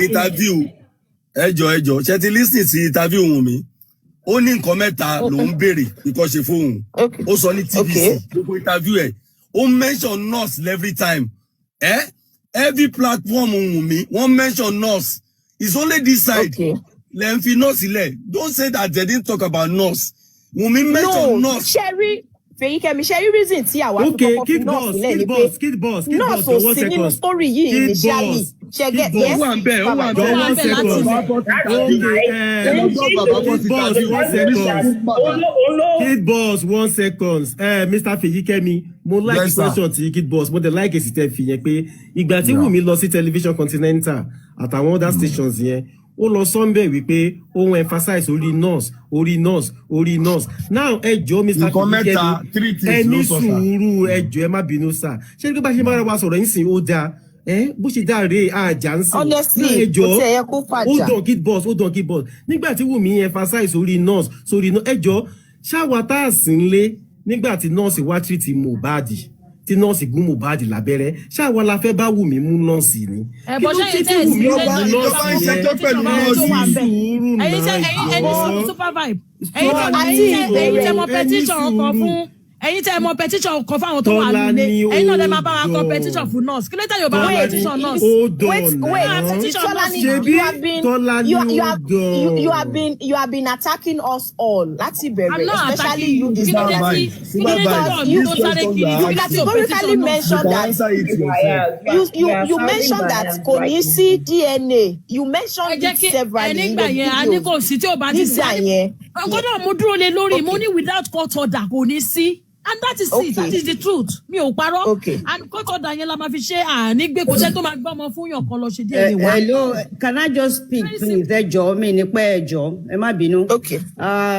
Interview. Ẹjọ́ ṣé ti listen sí interview Wunmi. Ó ní nǹkan mẹ́ta ló ń béèrè because ṣe fóun. Ó sọ ní TVC gbogbo interview ẹ̀. Ó mention nurse every time. Every platform Wunmi wọ́n mention nurse. It's only this side. Lẹ́yìn fi nurse ilẹ̀. Don't say that they didn't talk about nurse. Wunmi mention nurse. Sherry Feyikemi, Sherry reason tí àwa tó kọ́kọ́ fi nurse ilẹ̀ ni pé nurse ò sí nínú story yìí initially. Yes. Kid boss, 1 second. Mr. Feyikemi, mo like the question ti Kid boss, mo dey like èsì tẹ́ fi yẹn pé ìgbà tí Wunmi lọ sí Television Continental àtàwọn other stations yẹn ó lọ sọ́nbẹ̀ wípé ó emphasize orí nurse. Now ẹjọ́ Mr. Feyikemi ẹni sùúrù ẹjọ́ ẹ má bínú sá ṣé ní bá ṣe máa wa sọ̀rọ̀ yín sìn ó dáa bó ṣe dáre àjà ń sìn honestly ó tẹ ẹ kó fàjà hold on Kid boss nígbà tí Wunmi emphasize orí nurse ẹjọ́ ṣáwa tá a sì ń lé nígbà tí nurse wá treat Mohbad tí nọ́ọ̀sì gún Mohbad lábẹ́rẹ́ ṣáwa la fẹ́ bá Wunmi mú nọ́ọ̀sì ni. Bó ṣe yẹ tẹ́ Wunmi ìjọba ń ṣẹjọ́ pẹ̀lú nọ́ọ̀sì ẹ̀yin super vibe ẹ̀yin tẹ́ mọ petition ọkọ̀ fún ẹ̀yin tẹ́ mọ petition kan fáwọn tó wà nílé ẹ̀yin náà lè máa bá wa kọ petition fún nurse kí ló tẹ́ yóò bá wa petition nurse. You have been attacking us all. Láti bẹ̀rẹ̀, especially you. You categorically mentioned that you mentioned that kò ní sí DNA. You mentioned it severally in the video. Without court order kò ní sí. And that is it. That is the truth. Mi ò parọ́. Okay. And court order yẹn la máa fi ṣe ànígbé kò sẹ́ tó máa gbọ́ ọmọ fún yàn kan lọ ṣe díẹ̀ ní wa. Hello, can I just speak please? Ẹ jọ̀ọ́ mi ní pé ẹ jọ̀ọ́ ẹ má bínú. Okay.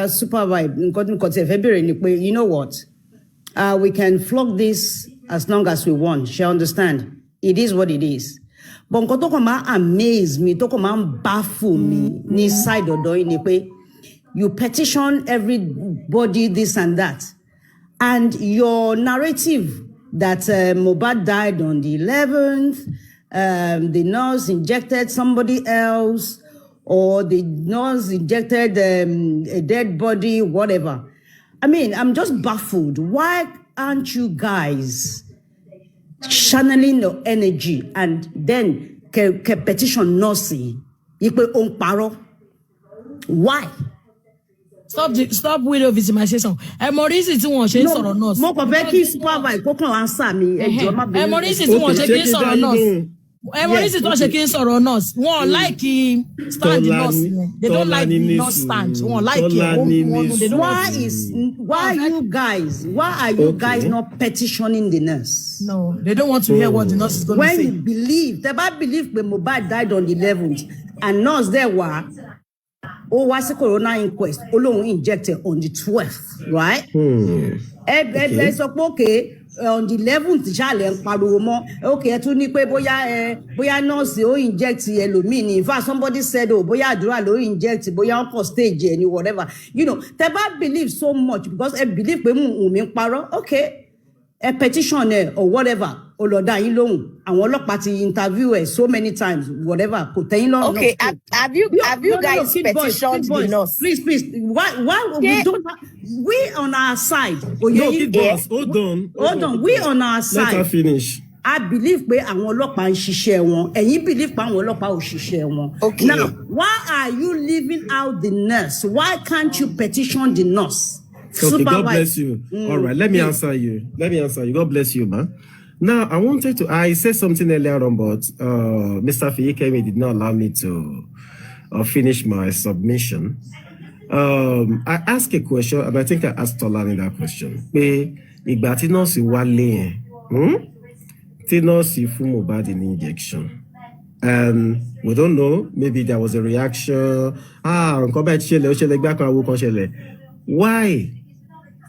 Super vibe nǹkan tí ẹ fẹ́ bèrè ni pé you know what? We can flog this as long as we want. She understand? It is what it is. But nǹkan tó kàn máa amaze me, tó kàn máa baffle me ní side ọ̀dọ̀ yìí ni pé you petition everybody this and that. And your narrative that Mohbad died on the 11th, the nurse injected somebody else, or the nurse injected a dead body, whatever. I mean, I'm just baffled. Why aren't you guys channeling your energy and then petition nursing? Why? Stop widow victimization. Reason tí wọ́n ṣe ń sọ̀rọ̀ nurse. Mo kàn fẹ́ kí supervise kó kàn answer mi ẹjọ́ má bẹ̀rẹ̀. Reason tí wọ́n ṣe kí ń sọ̀rọ̀ nurse. Reason tí wọ́n ṣe kí ń sọ̀rọ̀ nurse. Wọ́n like stand nurse. They don't like nurse stand. Wọ́n like Why are you guys not petitioning the nurse? No, they don't want to hear what the nurse is going to say. When you believe, they believe when Mohbad died on the 11th and nurse there were was a corona inquest, alone injected on the 12th, right? Okay, on the 11th, okay, to ni pe boya nurse o inject elomini. In fact, somebody said, oh, boya adura lo inject, boya on stage and whatever. You know, they believe so much because I believe okay. A petition or whatever, Oloda yin lohun. Àwọn ọlọ́pàá ti interview so many times, whatever. Okay, have you guys petitioned the nurse? Please, why we don't have, we on our side. Hold on. We on our side. Let her finish. I believe pé àwọn ọlọ́pàá ń ṣiṣẹ́ wọn. Ẹ̀yin believe pé àwọn ọlọ́pàá ò ṣiṣẹ́ wọn. Okay. Now, why are you leaving out the nurse? Why can't you petition the nurse? Okay, God bless you. All right, let me answer you. God bless you, man. Now, I said something earlier on, but Mr. Fiyikemi did not allow me to finish my submission. I asked a question, and I think I asked Tolani that question. Ìgbà tí nọ́ọ̀sì wálé yẹn, tí nọ́ọ̀sì fún Mohbad an injection. And we don't know, maybe there was a reaction. Nǹkan báyìí ti ṣẹlẹ̀, ó ṣẹlẹ̀ gbá kan, àwo kan ṣẹlẹ̀. Why?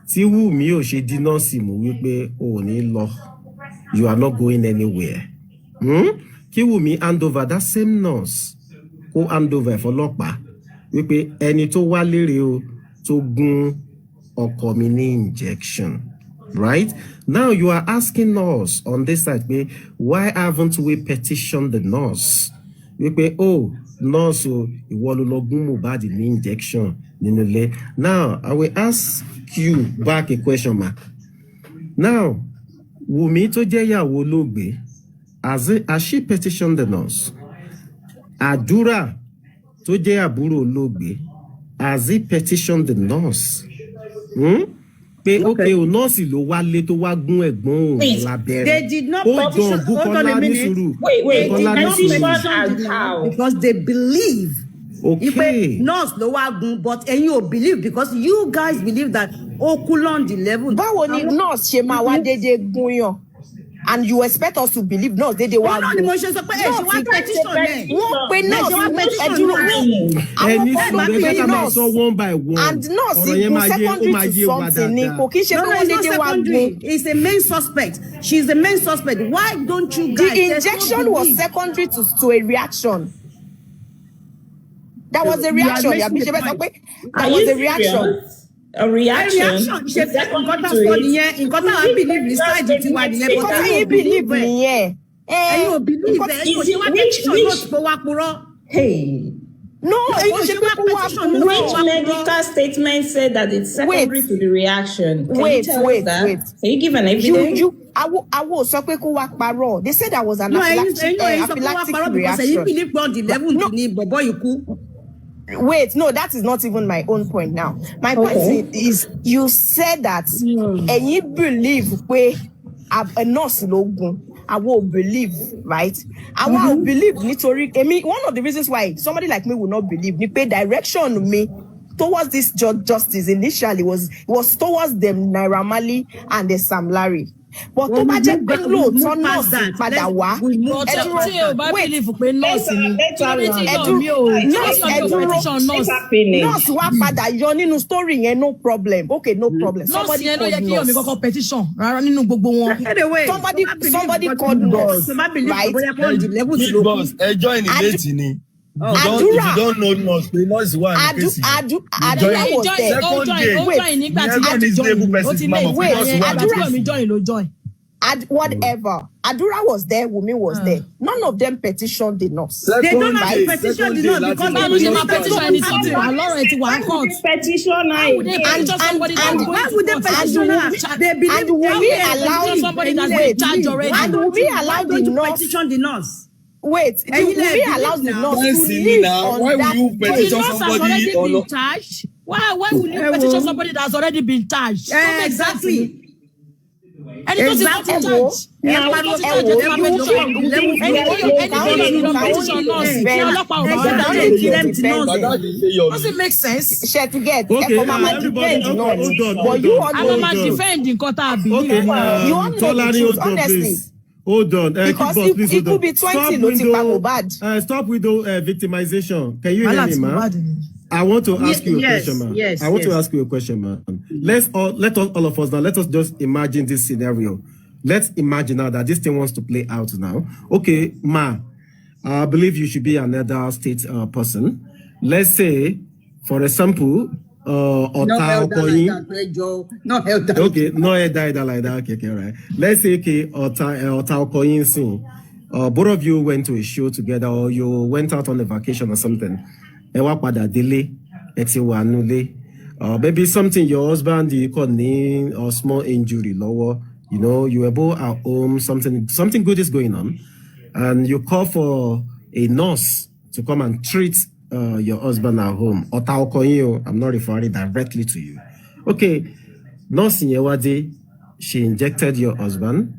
Tí Wunmi ò ṣe di nọ́ọ̀sì mú wípé o ò ní lọ, you are not going anywhere. Kí Wunmi hand over that same nurse, kó hand over fọlọ́pàá wípé ẹni tó wá lérè o tó gún ọkọ mi ní injection. Right? Now you are asking us on this side, why haven't we petitioned the nurse? Wípé nurse o ìwọ ló lọ gún Mohbad ní injection nínú ilé. Now I will ask you back a question, ma. Now, Wunmi tó jẹ́ ìyàwó olóògbé, has she petitioned the nurse? Àdúrà tó jẹ́ àbúrò olóògbé, has he petitioned the nurse? Pé okay, nurse ló wálé tó wá gún ẹ̀gbọ́n òun lábẹ́rẹ́. They did not petition. Hold on a minute. Wait. They did not petition because they believe. Okay. Nurse ló wá gún, but ẹ̀yin ò believe because you guys believe that Okulon the level. Báwo ni nurse ṣe máa wá dédé gún yàn? And you expect us to believe nurse dédé wá gún? Ni mo ṣe sọ pé ẹ ṣe wá petition ẹ. Wọ́n pe nurse one by one. And nurse go secondary to something ni kò kí ṣe pé wọ́n dédé wá gún. It's a main suspect. She's the main suspect. Why don't you guys? The injection was secondary to a reaction. That was a reaction. That was a reaction. A reaction. Hey. No, which medical statement said that it's secondary to the reaction? Can you give an evidence? I will sọ pé kó wá parọ́. They said that was an anaphylactic reaction. Wait, no, that is not even my own point now. My point is, you said that and you believe a nurse logun. I will believe, right? I will believe nítorí one of the reasons why somebody like me will not believe ni pé direction me towards this justice initially was towards them Naira Marley and the Sam Larry. But tó bá jẹ́ pé lóòótọ́ nọ́ọ̀sì padà wá nọ́ọ̀sì wá padà yọ nínú story yẹn, no problem. Okay, no problem. Somebody called petition somebody called nurse, right? Big boss, join the date ni. If you don't know nurse, the nurse is one. Adura was there. Whatever. Adura was there, Wunmi was there. None of them petitioned the nurse. They don't have to petition the nurse because petition why would they petition her? They believe Wunmi allowed the nurse petition the nurse. Wait, Wunmi allows the nurse to live on that. Why will you petition somebody that's already been charged? Exactly. And it was not charged. Doesn't make sense. Share to get. Okay, but you defending Tolani, honestly. Hold on. Because it could be 20 stop with victimization. Can you hear me, man? I want to ask you a question, man. I want to ask you a question, man. Let all of us now, let us just imagine this scenario. Let's imagine now that this thing wants to play out now. Okay, ma, I believe you should be another state person. Let's say, for example, okay, no held that like that. Okay, right. Let's say, okay, both of you went to a show together, or you went out on a vacation or something. Maybe something your husband you call name or small injury lower, you know, you were both at home, something good is going on, and you call for a nurse to come and treat your husband at home. I'm not referring directly to you. Okay, nurse in Yewadi, she injected your husband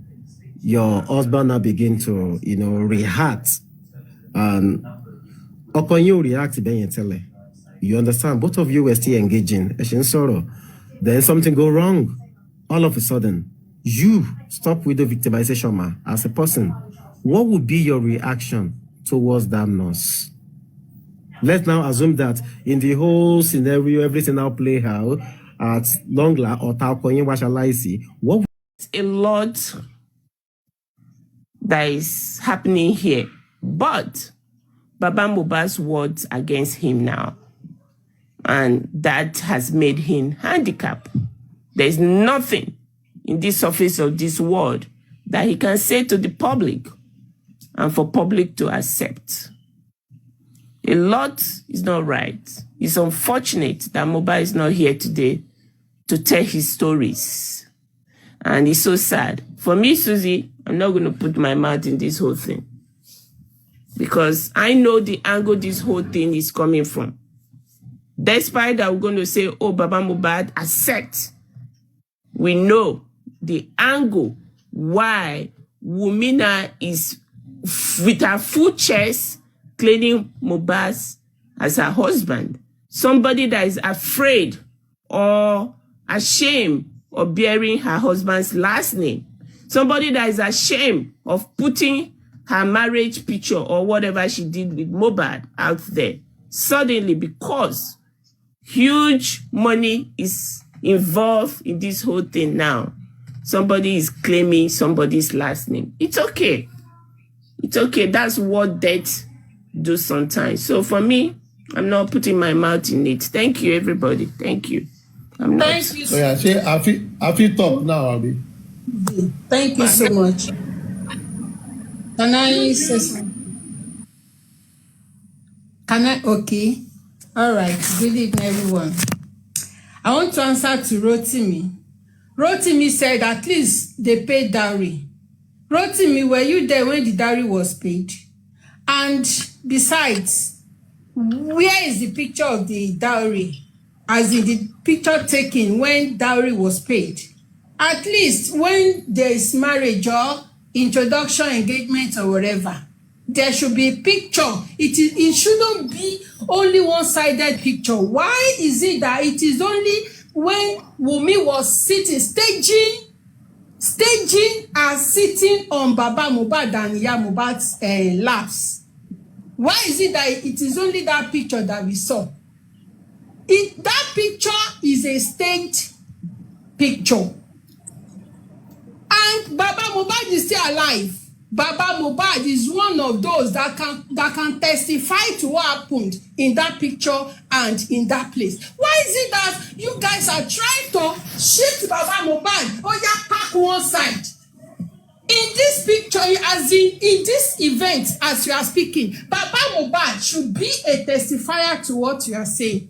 now begin to, you know, react, and you react, you understand, both of you were still engaging, then something go wrong. All of a sudden, you stop with the victimization, man. As a person, what would be your reaction towards that nurse? Let's now assume that in the whole scenario, everything now play out at Longla or Taukoyin, what shall I see? What a lot that is happening here, but Baba Mohbad's words against him now, and that has made him handicapped. There's nothing in the surface of this world that he can say to the public and for public to accept. A lot is not right. It's unfortunate that Mohbad is not here today to tell his stories. And it's so sad. For me, Susie, I'm not going to put my mouth in this whole thing, because I know the angle this whole thing is coming from. Despite that we're going to say, oh, Baba Mohbad, accept. We know the angle why Wunmi is with her full chest claiming Mohbad as her husband. Somebody that is afraid or ashamed of bearing her husband's last name. Somebody that is ashamed of putting her marriage picture or whatever she did with Mohbad out there. Suddenly, because huge money is involved in this whole thing now, somebody is claiming somebody's last name. It's okay. It's okay. That's what death do sometimes. So for me, I'm not putting my mouth in it. Thank you, everybody. Thank you. I'm not. Thank you. So yeah, say, I feel talk now, Abi. Thank you so much. Can I say something? Can I? Okay. All right. Good evening, everyone. I want to answer to Rotimi. Rotimi said at least they paid dowry. Rotimi, were you there when the dowry was paid? And besides, where is the picture of the dowry? As in the picture taken when dowry was paid? At least when there is marriage or introduction, engagement or whatever, there should be a picture. It shouldn't be only one-sided picture. Why is it that it is only when Wunmi was staging and sitting on Baba Mohbad and Iya Mohbad's laps? Why is it that it is only that picture that we saw? That picture is a staged picture. And Baba Mohbad is still alive. Baba Mohbad is one of those that can testify to what happened in that picture and in that place. Why is it that you guys are trying to shift Baba Mohbad? Oh yeah, pack one side. In this picture, as in this event, as you are speaking, Baba Mohbad should be a testifier to what you are saying.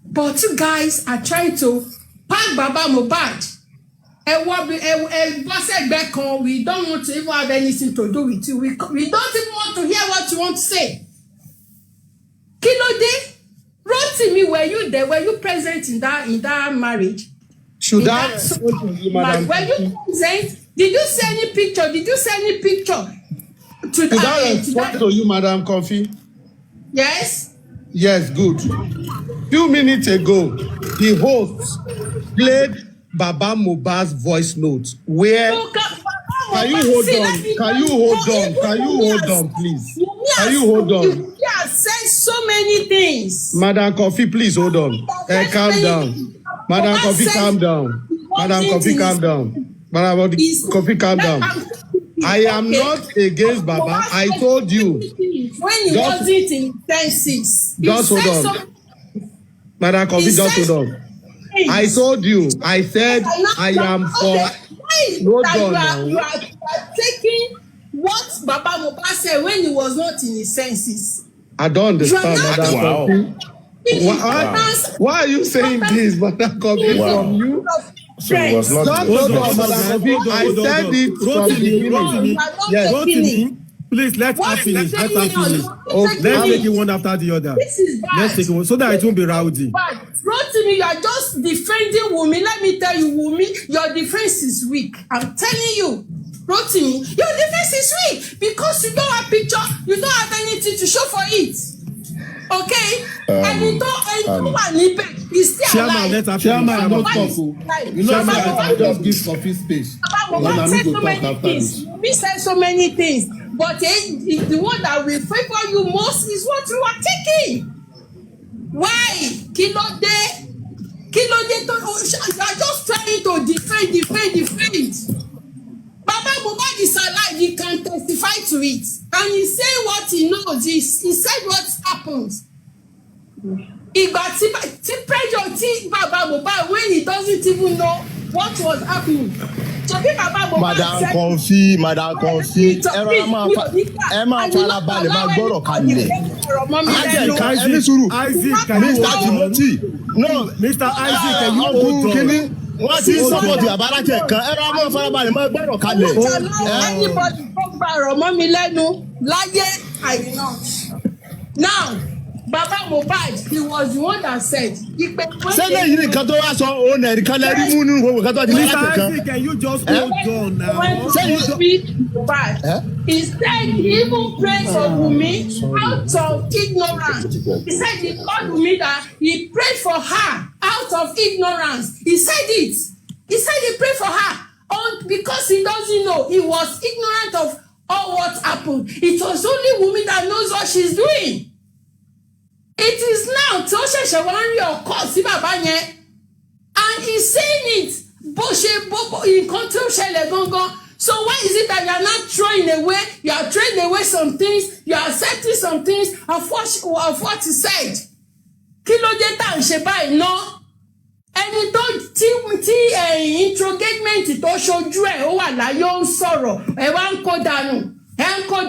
But you guys are trying to pack Baba Mohbad. We don't want to even have anything to do with you. We don't even want to hear what you want to say. Kilode, Rotimi, were you there? Were you present in that marriage? Should I? Were you present? Did you see any picture? Did you see any picture? Should I respond to you, Madam Kofi? Yes. Yes, good. Few minutes ago, the host played Baba Mohbad's voice notes. Where? Can you hold on? Can you hold on? Can you hold on, please? Can you hold on? You have said so many things. Madam Kofi, please hold on. Calm down. Madam Kofi, calm down. Madam Kofi, calm down. Madam Kofi, calm down. I am not against Baba. I told you. When he wasn't in senses. Just hold on. Madam Kofi, just hold on. I told you. I said I am for. You are taking what Baba Mohbad said when he was not in his senses. I don't understand, Madam Kofi. Why are you saying this, Madam Kofi, from you? So it was not. I said it from the beginning. Yes. Please, let her finish. Let her finish. Let's take it one after the other. This is bad. Let's take it one so that it won't be rowdy. Rotimi, you are just defending Wunmi. Let me tell you, Wunmi, your defense is weak. I'm telling you, Rotimi, your defense is weak because you don't have picture, you don't have anything to show for it. Okay? And you don't want to he's still alive. Chairman, not talk. You know, I just give Coffee space. Baba said so many things. We said so many things. But the one that will favor you most is what you are taking. Why? Kilode, you are just trying to defend. Baba Mohbad is alive, he can testify to it. And he said what he knows, he said what happens. Ìgbà tí pressure tí Baba Mohbad when he doesn't even know what was happening. Madam Kofi, ẹ máa farabalẹ̀ máa gbọ́rọ̀ kalẹ̀. Ẹni sùúrù, Mr. Timothy, no, Mr. Isaac, can you hold on? Wọ́n ti sọ́pọ̀tì àbárájẹ̀ kan, ẹ máa farabalẹ̀ máa gbọ́rọ̀ kalẹ̀. Anybody tó gba ọ̀rọ̀ mọ́ mi lẹ́nu láyé, I will not. Now, Baba Mohbad, he was the one that said. Sẹ́lẹ̀ yìí nìkan tó wá sọ òun ẹ̀ríkan lẹ́rí mú nínú gbogbo kan tó ti ní láti kan. Mr. Can you just hold on now? When he speak Mohbad, he said he even prayed for Wunmi out of ignorance. He said he called Wunmi that he prayed for her out of ignorance. He said it. He said he prayed for her because he doesn't know. He was ignorant of all what happened. It was only Wunmi that knows what she's doing. It is now tí ó ṣẹ̀ṣẹ̀ wá ń rí ọkọ sí bàbá yẹn and he's saying it bó ṣe nǹkan tí ó ṣẹlẹ̀ gangan. So why is it that you are not throwing away, you are throwing away some things, you are accepting some things of what he said? Kí ló dé tá à ń ṣe báyìí ná? Ẹni tó tí interrogation tó ṣojú ẹ̀ ó wà láyé ó ń sọ̀rọ̀ ẹ̀ wá ń kó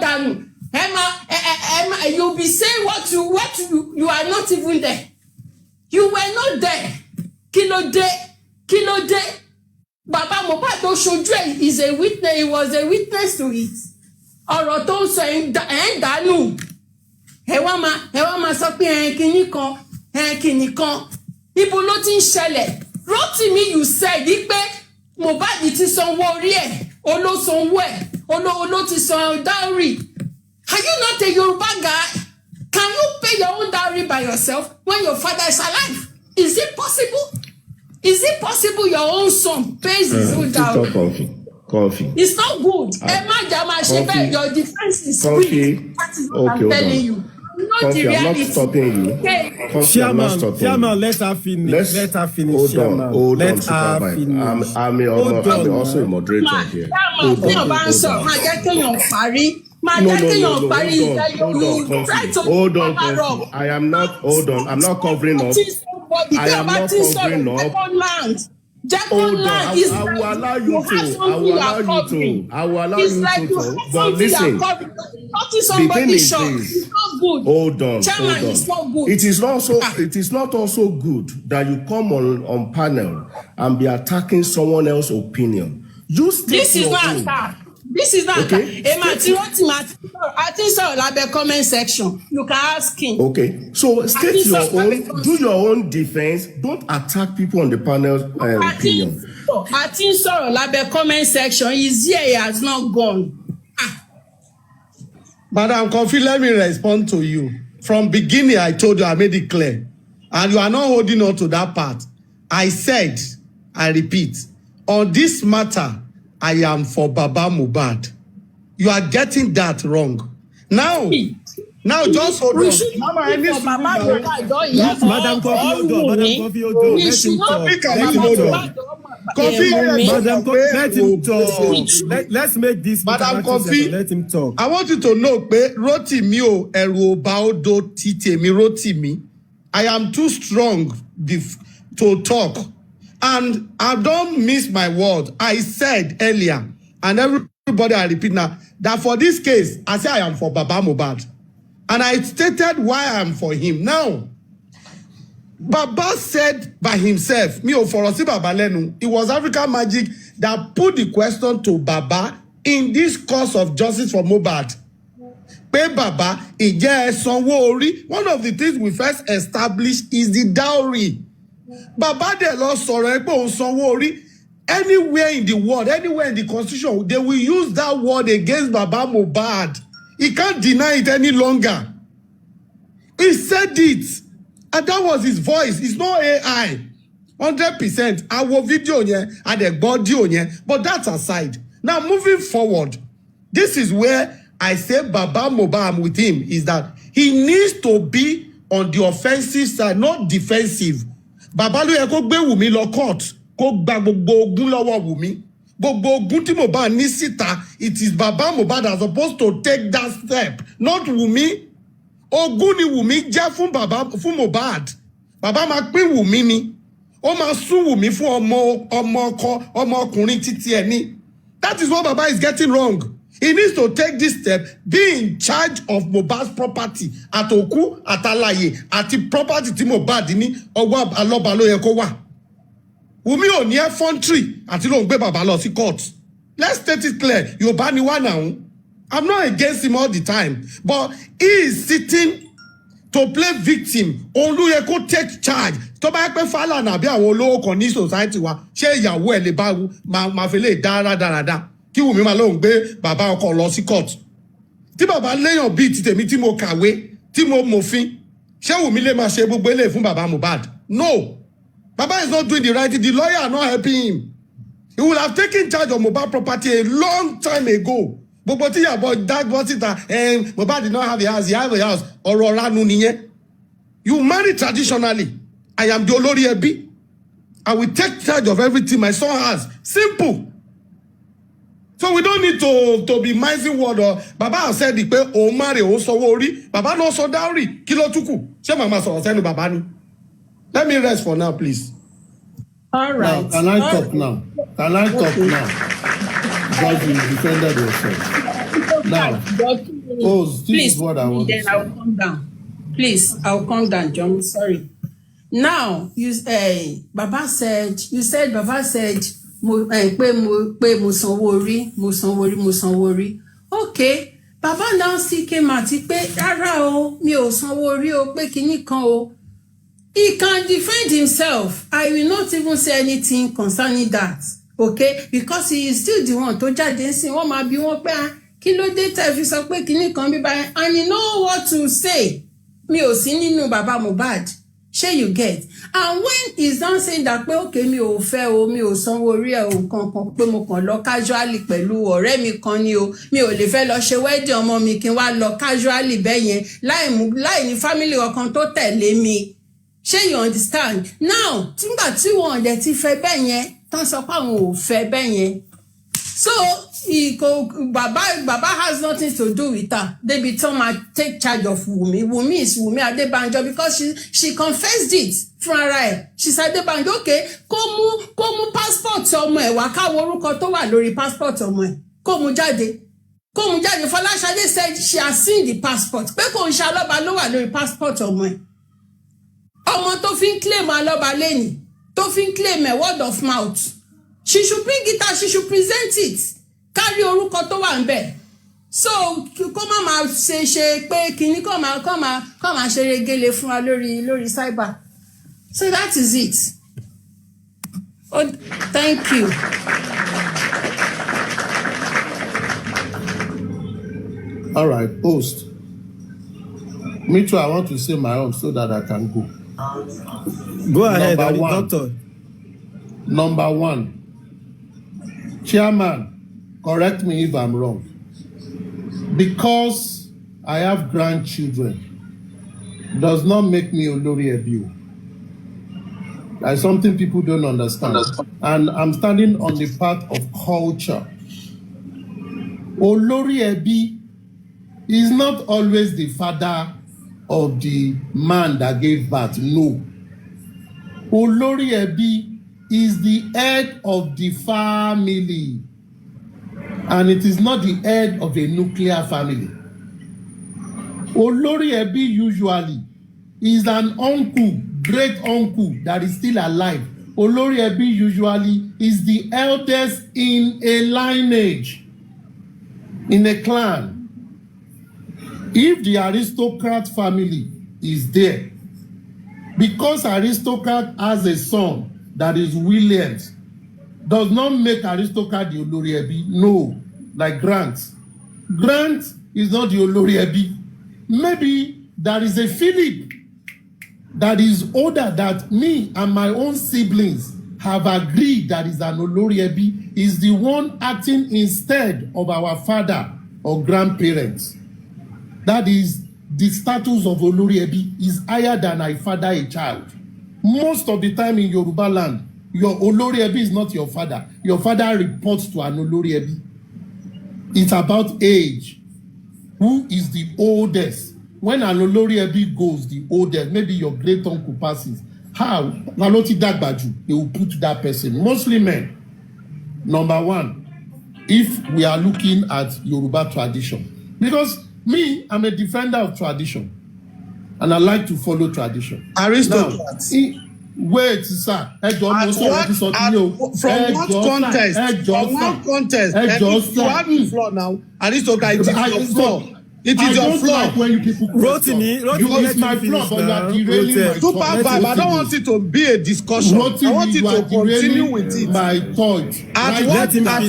dànù. Emma, you'll be saying what you are not even there. You were not there. Kilo de. Baba Mohbad tó ṣojú is a witness. He was a witness to it. Ọ̀rọ̀ tó ń sọ ẹ̀ ń dànù. Ẹ wá máa sọ pé kinní kan. Ibo ló ti ń ṣẹlẹ̀. Rotimi, you said pé Mohbad ti sanwó orí ẹ̀. Olósanwó ẹ̀. Oló ti san dowry. Are you not a Yoruba guy? Can you pay your own dowry by yourself when your father is alive? Is it possible? Is it possible your own son pays his own dowry? Coffee. It's not good. Your defense is weak. That is what I'm telling you. Coffee, I'm not stopping you. Chairman, let her finish. Let her finish. Hold on. Let her finish. I'm also a moderator here. Hold on. I am not. Hold on. I'm not covering up. I am not covering up. Hold on. I will allow you to. But listen. The thing is this. Hold on. It is not also good that you come on panel and be attacking someone else's opinion. This is not attack. This is not okay. I think so. Like the comment section, you can ask him. Okay, so state your own. Do your own defense. Don't attack people on the panel's opinion. I think so. Like the comment section, he's here. He has not gone. Madam Kofi, let me respond to you. From beginning, I told you, I made it clear, and you are not holding on to that part. I said, I repeat, on this matter, I am for Baba Mohbad. You are getting that wrong. Now just hold on. Madam Kofi, let's make this. Madam Kofi, let him talk. I want you to know, Rotimi o ẹ̀rù ọba odo ti tèmi Rotimi. I am too strong to talk. And I don't miss my word. I said earlier, and everybody I repeat now, that for this case, I say I am for Baba Mohbad. And I stated why I am for him. Now, Baba said by himself, me for Baba Lenu, it was African Magic that put the question to Baba in this course of justice for Mohbad. Pé Baba, one of the things we first established is the dowry. Baba de lọ sọ̀rọ̀ pé òun sanwó orí. Anywhere in the world, anywhere in the constitution, they will use that word against Baba Mohbad. He can't deny it any longer. He said it. And that was his voice. It's not AI. 100%. Our video and the body. But that's aside. Now moving forward, this is where I say Baba Mohbad with him is that he needs to be on the offensive side, not defensive. Baba ló yẹ kó gbé Wunmi lọ court kó gba gbogbo ogun lọ́wọ́ Wunmi. Gbogbo ogun tí Mohbad ní síta, it is Baba Mohbad that's supposed to take that step, not Wunmi. Ogun ni Wunmi jẹ́ fún Mohbad. Baba máa pín Wunmi ni. Ó máa sún Wunmi fún ọmọ ọkùnrin títí ẹ̀ ní. That is what Baba is getting wrong. He needs to take this step, be in charge of Mohbad's property. Àtòkú, àtàlàyé, àti property tí Mohbad ní ọwọ́ alọ́ba ló yẹ kó wà. Wunmi ò ní effrontery àti ló ń gbé bàbá lọ sí court. Let's state it clear. Yorùbá ni wá now. I'm not against him all the time, but he is sitting to play victim. Òun ló yẹ kó take charge. Tó bá yẹ pé Fálànà àbí àwọn olówó kan ní society wa, ṣé ìyàwó ẹ̀ lè bá máa fi lè dáradára. Kí Wunmi máa lóun gbé bàbá ọkọ lọ sí court. Tí bàbá léèyàn bíi ti tèmi tí mo kàwé, tí mo mòfin, ṣé Wunmi lè máa ṣe gbogbo eléyìí fún bàbá Mohbad? No. Baba is not doing the right thing. The lawyer are not helping him. He would have taken charge of Mohbad property a long time ago. Gbogbo tí yàbọ̀ dágbọ́ síta, Mohbad did not have a house, he have a house. Ọ̀rọ̀ ranu nìyẹn. You marry traditionally. I am the olórí ẹbí. I will take charge of everything my son has. Simple. So we don't need to be mincing word or Baba has said pé òun marry òun sanwó orí. Baba no sọ dowry. Kí ló tún kù? Ṣé màmá sọ̀rọ̀ sẹ́nu bàbá ni? Let me rest for now, please. All right. Now, can I talk now? Because you defended yourself. Now, Oh, this is what I want. Then I'll come down. Please, I'll come down, John. Sorry. Now, you Baba said, mo sanwó orí. Okay, Baba now still came out pé rárá o, mi ò sanwó orí o, pé kinní kan o. He can defend himself. I will not even say anything concerning that. Okay, because he is still the one tó jáde ń sìn wọ́n máa bi wọ́n pé kí ló dé tẹ́ fi sọ pé kinní kan bí báyìí, and you know what to say. Mi ò sí nínú bàbá Mohbad. Shey you get, and when he's done saying that pé okay mi ò fẹ́ o, mi ò sanwó orí ẹ̀ o nǹkan pé mo kàn lọ casually pẹ̀lú ọ̀rẹ́ mi kan ni o, mi ò lè fẹ́ lọ ṣe wedding ọmọ mi kí n wá lọ casually bẹ́ẹ̀ yẹn láì ní family ọ̀kan tó tẹ̀lé mi. Shey you understand? Now nígbà tí wọ́n dẹ̀ ti fẹ́ bẹ́ẹ̀ yẹn tán sọ pé àwọn ò fẹ́ bẹ́ẹ̀ yẹn, so Baba has nothing to do with her. They be told to take charge of Wunmi. Wunmi is Wunmi Adebanjo because she confessed it from her. She said Adebanjo, okay, kó mú passport ọmọ ẹ̀ wá ká wo orúkọ tó wà lórí passport ọmọ ẹ̀. Kó mú jáde. Fọláṣadé said she has seen the passport. Pé kò ń ṣe Alọ́ba ló wà lórí passport ọmọ ẹ̀. Ọmọ tó fi ń claim Alọ́ba lẹ́yìn, tó fi ń claim word of mouth. She should bring it out, she should present it. Kárí orúkọ tó wà ńbẹ̀. So kó má máa ṣe pé kíní kó máa ṣe regele fún wa lórí cyber. So that is it. Oh, thank you. All right, host. Me too, I want to say my own so that I can go. Go ahead, doctor. Number one, Chairman, correct me if I'm wrong. Because I have grandchildren does not make me Olori Ebi. That's something people don't understand. And I'm standing on the path of culture. Olori Ebi is not always the father of the man that gave birth. No. Olori Ebi is the head of the family. And it is not the head of a nuclear family. Olori Ebi usually is an uncle, great uncle that is still alive. Olori Ebi usually is the eldest in a lineage, in a clan. If the aristocrat family is there, because aristocrat has a son that is Williams, does not make aristocrat the Olori Ebi. No, like Grant. Grant is not the Olori Ebi. Maybe there is a Philip that is older that me and my own siblings have agreed that is an Olori Ebi, is the one acting instead of our father or grandparents. That is the status of Olori Ebi is higher than I father a child. Most of the time in Yoruba land, your Olori Ebi is not your father. Your father reports to an Olori Ebi. It's about age. Who is the oldest? When an Olori Ebi goes, the oldest, maybe your great uncle passes. How? They will put that person. Mostly men. Number one, if we are looking at Yoruba tradition. Because me, I'm a defender of tradition. And I like to follow tradition. Aristocrats. Wait, sir. From what contest? You have the floor now. Aristocrat, it is your floor. It is your floor. Like when you people Rotimi, it's my floor, but you are derailing my Super thought. vibe. I don't want it to be a discussion. Rotimi, I want it to continue with it. My thought. At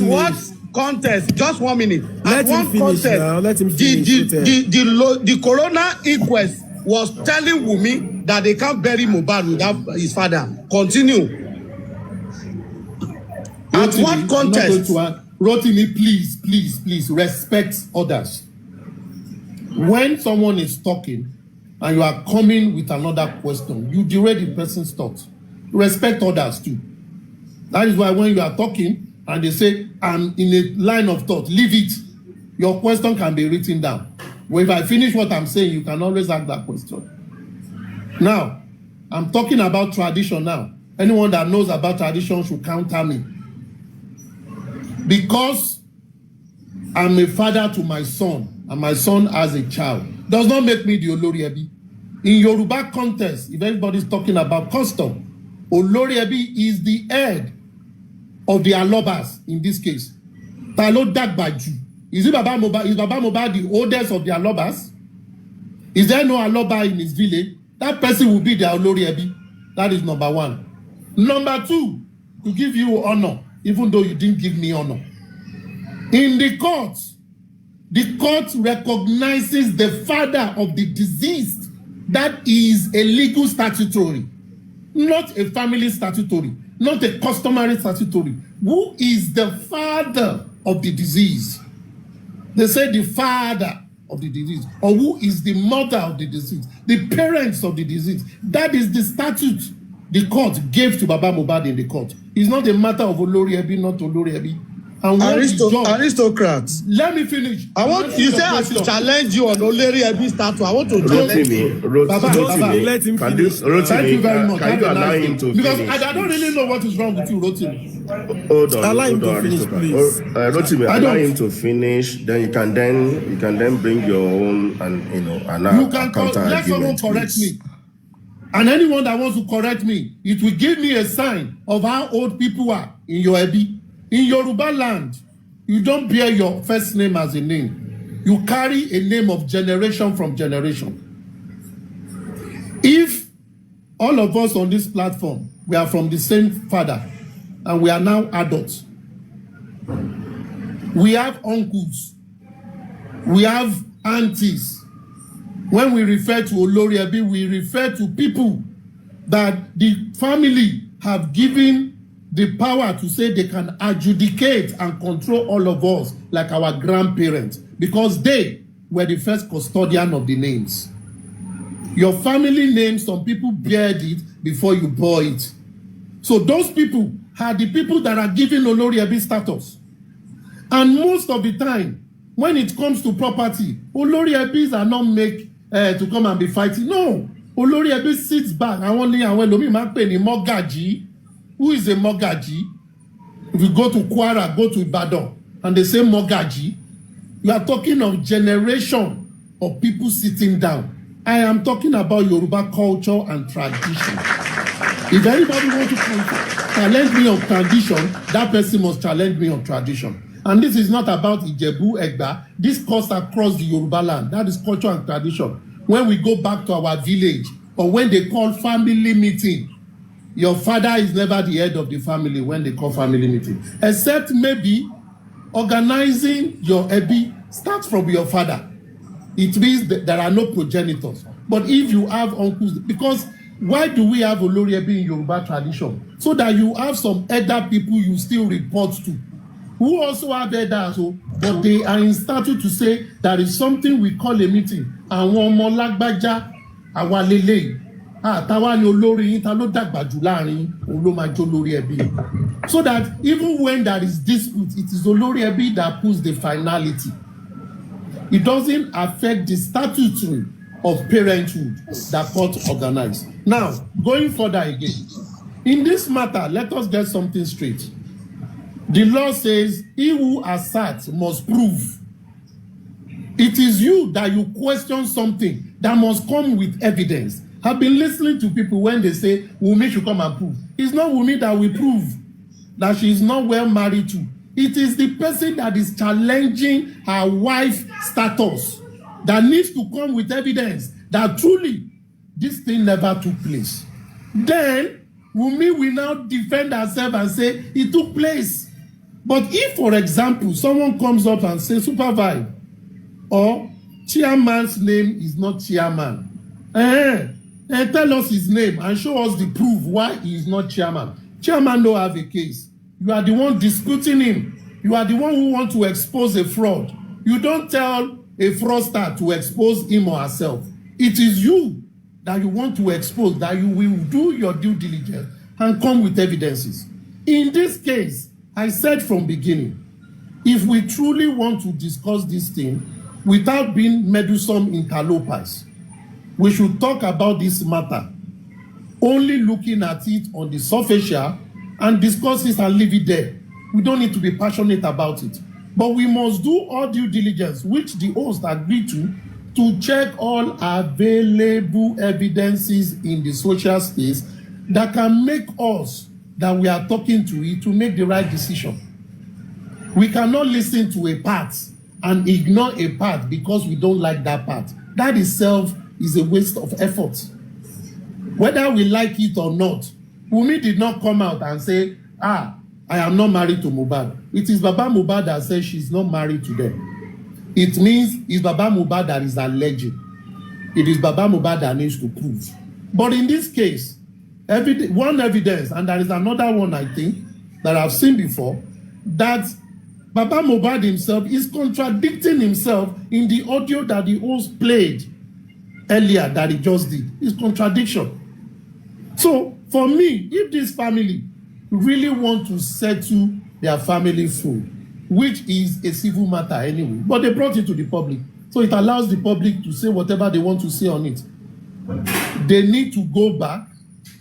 what contest? Just 1 minute. Let him finish now. Let him finish. The coroner inquest was telling Wunmi that they can't bury Mohbad without his father. Continue. At what contest? Rotimi, please respect others. When someone is talking and you are coming with another question, you derail the person's thought. Respect others too. That is why when you are talking and they say, I'm in a line of thought, leave it. Your question can be written down. Well, if I finish what I'm saying, you can always ask that question. Now, I'm talking about tradition now. Anyone that knows about tradition should counter me. Because I'm a father to my son, and my son has a child does not make me the Olori Ebi. In Yoruba context, if everybody's talking about custom, Olori Ebi is the head of the Alobas in this case. Talo Dagbaju. Is Baba Mohbad the oldest of the Alobas? Is there no Aloba in his village? That person will be the Olori Ebi. That is number one. Number two, to give you honor, even though you didn't give me honor. In the court recognizes the father of the deceased. That is a legal statutory, not a family statutory, not a customary statutory. Who is the father of the disease? They say the father of the disease, or who is the mother of the disease, the parents of the disease. That is the statute the court gave to Baba Mohbad in the court. It's not a matter of Olori Ebi, not Olori Ebi. Aristocrats. Let me finish. I want you say I should challenge you on Olori Ebi status. I want to challenge you. Let him finish. Thank you very much. Can you allow him to because finish? I don't really know what is wrong with you, Rotimi. Hold on, allow him to finish, please. Rotimi, allow him to finish. Then you can then bring your own and you can let someone correct me. And anyone that wants to correct me, it will give me a sign of how old people are in your Ebi. In Yoruba land, you don't bear your first name as a name. You carry a name of generation from generation. If all of us on this platform, we are from the same father, and we are now adults, we have uncles, we have aunties. When we refer to Olori Ebi, we refer to people that the family have given the power to say they can adjudicate and control all of us like our grandparents, because they were the first custodian of the names. Your family name, some people bear it before you bore it. So those people are the people that are giving Olori Ebi status. And most of the time, when it comes to property, Olori Ebis are not made to come and be fighting. No, Olori Ebi sits back. I want Lomi Makpe Mogaji. Who is a Mogaji? If you go to Kwara, go to Ibadan, and they say Mogaji, you are talking of generation of people sitting down. I am talking about Yoruba culture and tradition. If anybody wants to challenge me on tradition, that person must challenge me on tradition. And this is not about Ijebu, Egba. This cuts across the Yoruba land. That is culture and tradition. When we go back to our village, or when they call family meeting, your father is never the head of the family when they call family meeting. Except maybe organizing your Ebi starts from your father. It means that there are no progenitors. But if you have uncles, because why do we have Olori Ebi in Yoruba tradition? So that you have some elder people you still report to, who also have elders, but they are in statute to say there is something we call a meeting. Àwọn ọmọ lágbájá, àwa lélẹ́yìí. Táwa ni olórí yín, ta ló dàgbà jù láàrin òun ló máa jó Olori Ebi. So that even when there is dispute, it is Olori Ebi that puts the finality. It doesn't affect the statutory of parenthood that court organized. Now, going further again, in this matter, let us get something straight. The law says, he who asserts must prove. It is you that you question something that must come with evidence. I've been listening to people when they say, Wunmi should come and prove. It's not Wunmi that will prove that she is not well married to. It is the person that is challenging her wife's status that needs to come with evidence that truly this thing never took place. Then Wunmi will now defend herself and say it took place. But if, for example, someone comes up and says supervise or chairman's name is not chairman, and tell us his name and show us the proof why he is not chairman. Chairman don't have a case. You are the one disputing him. You are the one who want to expose a fraud. You don't tell a fraudster to expose him or herself. It is you that you want to expose, that you will do your due diligence and come with evidences. In this case, I said from beginning, if we truly want to discuss this thing without being meddlesome interlopers, we should talk about this matter only looking at it on the surface and discuss it and leave it there. We don't need to be passionate about it. But we must do all due diligence, which the host agreed to check all available evidences in the social space that can make us, that we are talking to it, to make the right decision. We cannot listen to a part and ignore a part because we don't like that part. That itself is a waste of effort. Whether we like it or not, Wunmi did not come out and say, I am not married to Mohbad. It is Baba Mohbad that says she's not married to them. It means it's Baba Mohbad that is alleging. It is Baba Mohbad that needs to prove. But in this case, one evidence, and there is another one, I think, that I've seen before, that Baba Mohbad himself is contradicting himself in the audio that the host played earlier that he just did. It's contradiction. So, for me, if this family really want to settle their family food, which is a civil matter anyway, but they brought it to the public, so it allows the public to say whatever they want to say on it. They need to go back,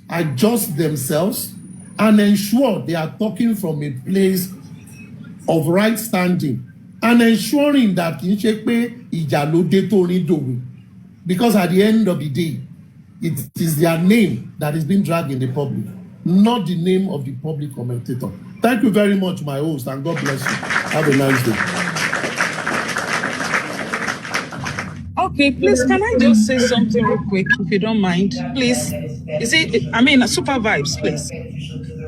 adjust themselves, and ensure they are talking from a place of right standing, and ensuring that because at the end of the day, it is their name that is being dragged in the public, not the name of the public commentator. Thank you very much, my host, and God bless you. Have a nice day. Okay, please, can I just say something real quick, if you don't mind? Please. Is it, super vibes, please.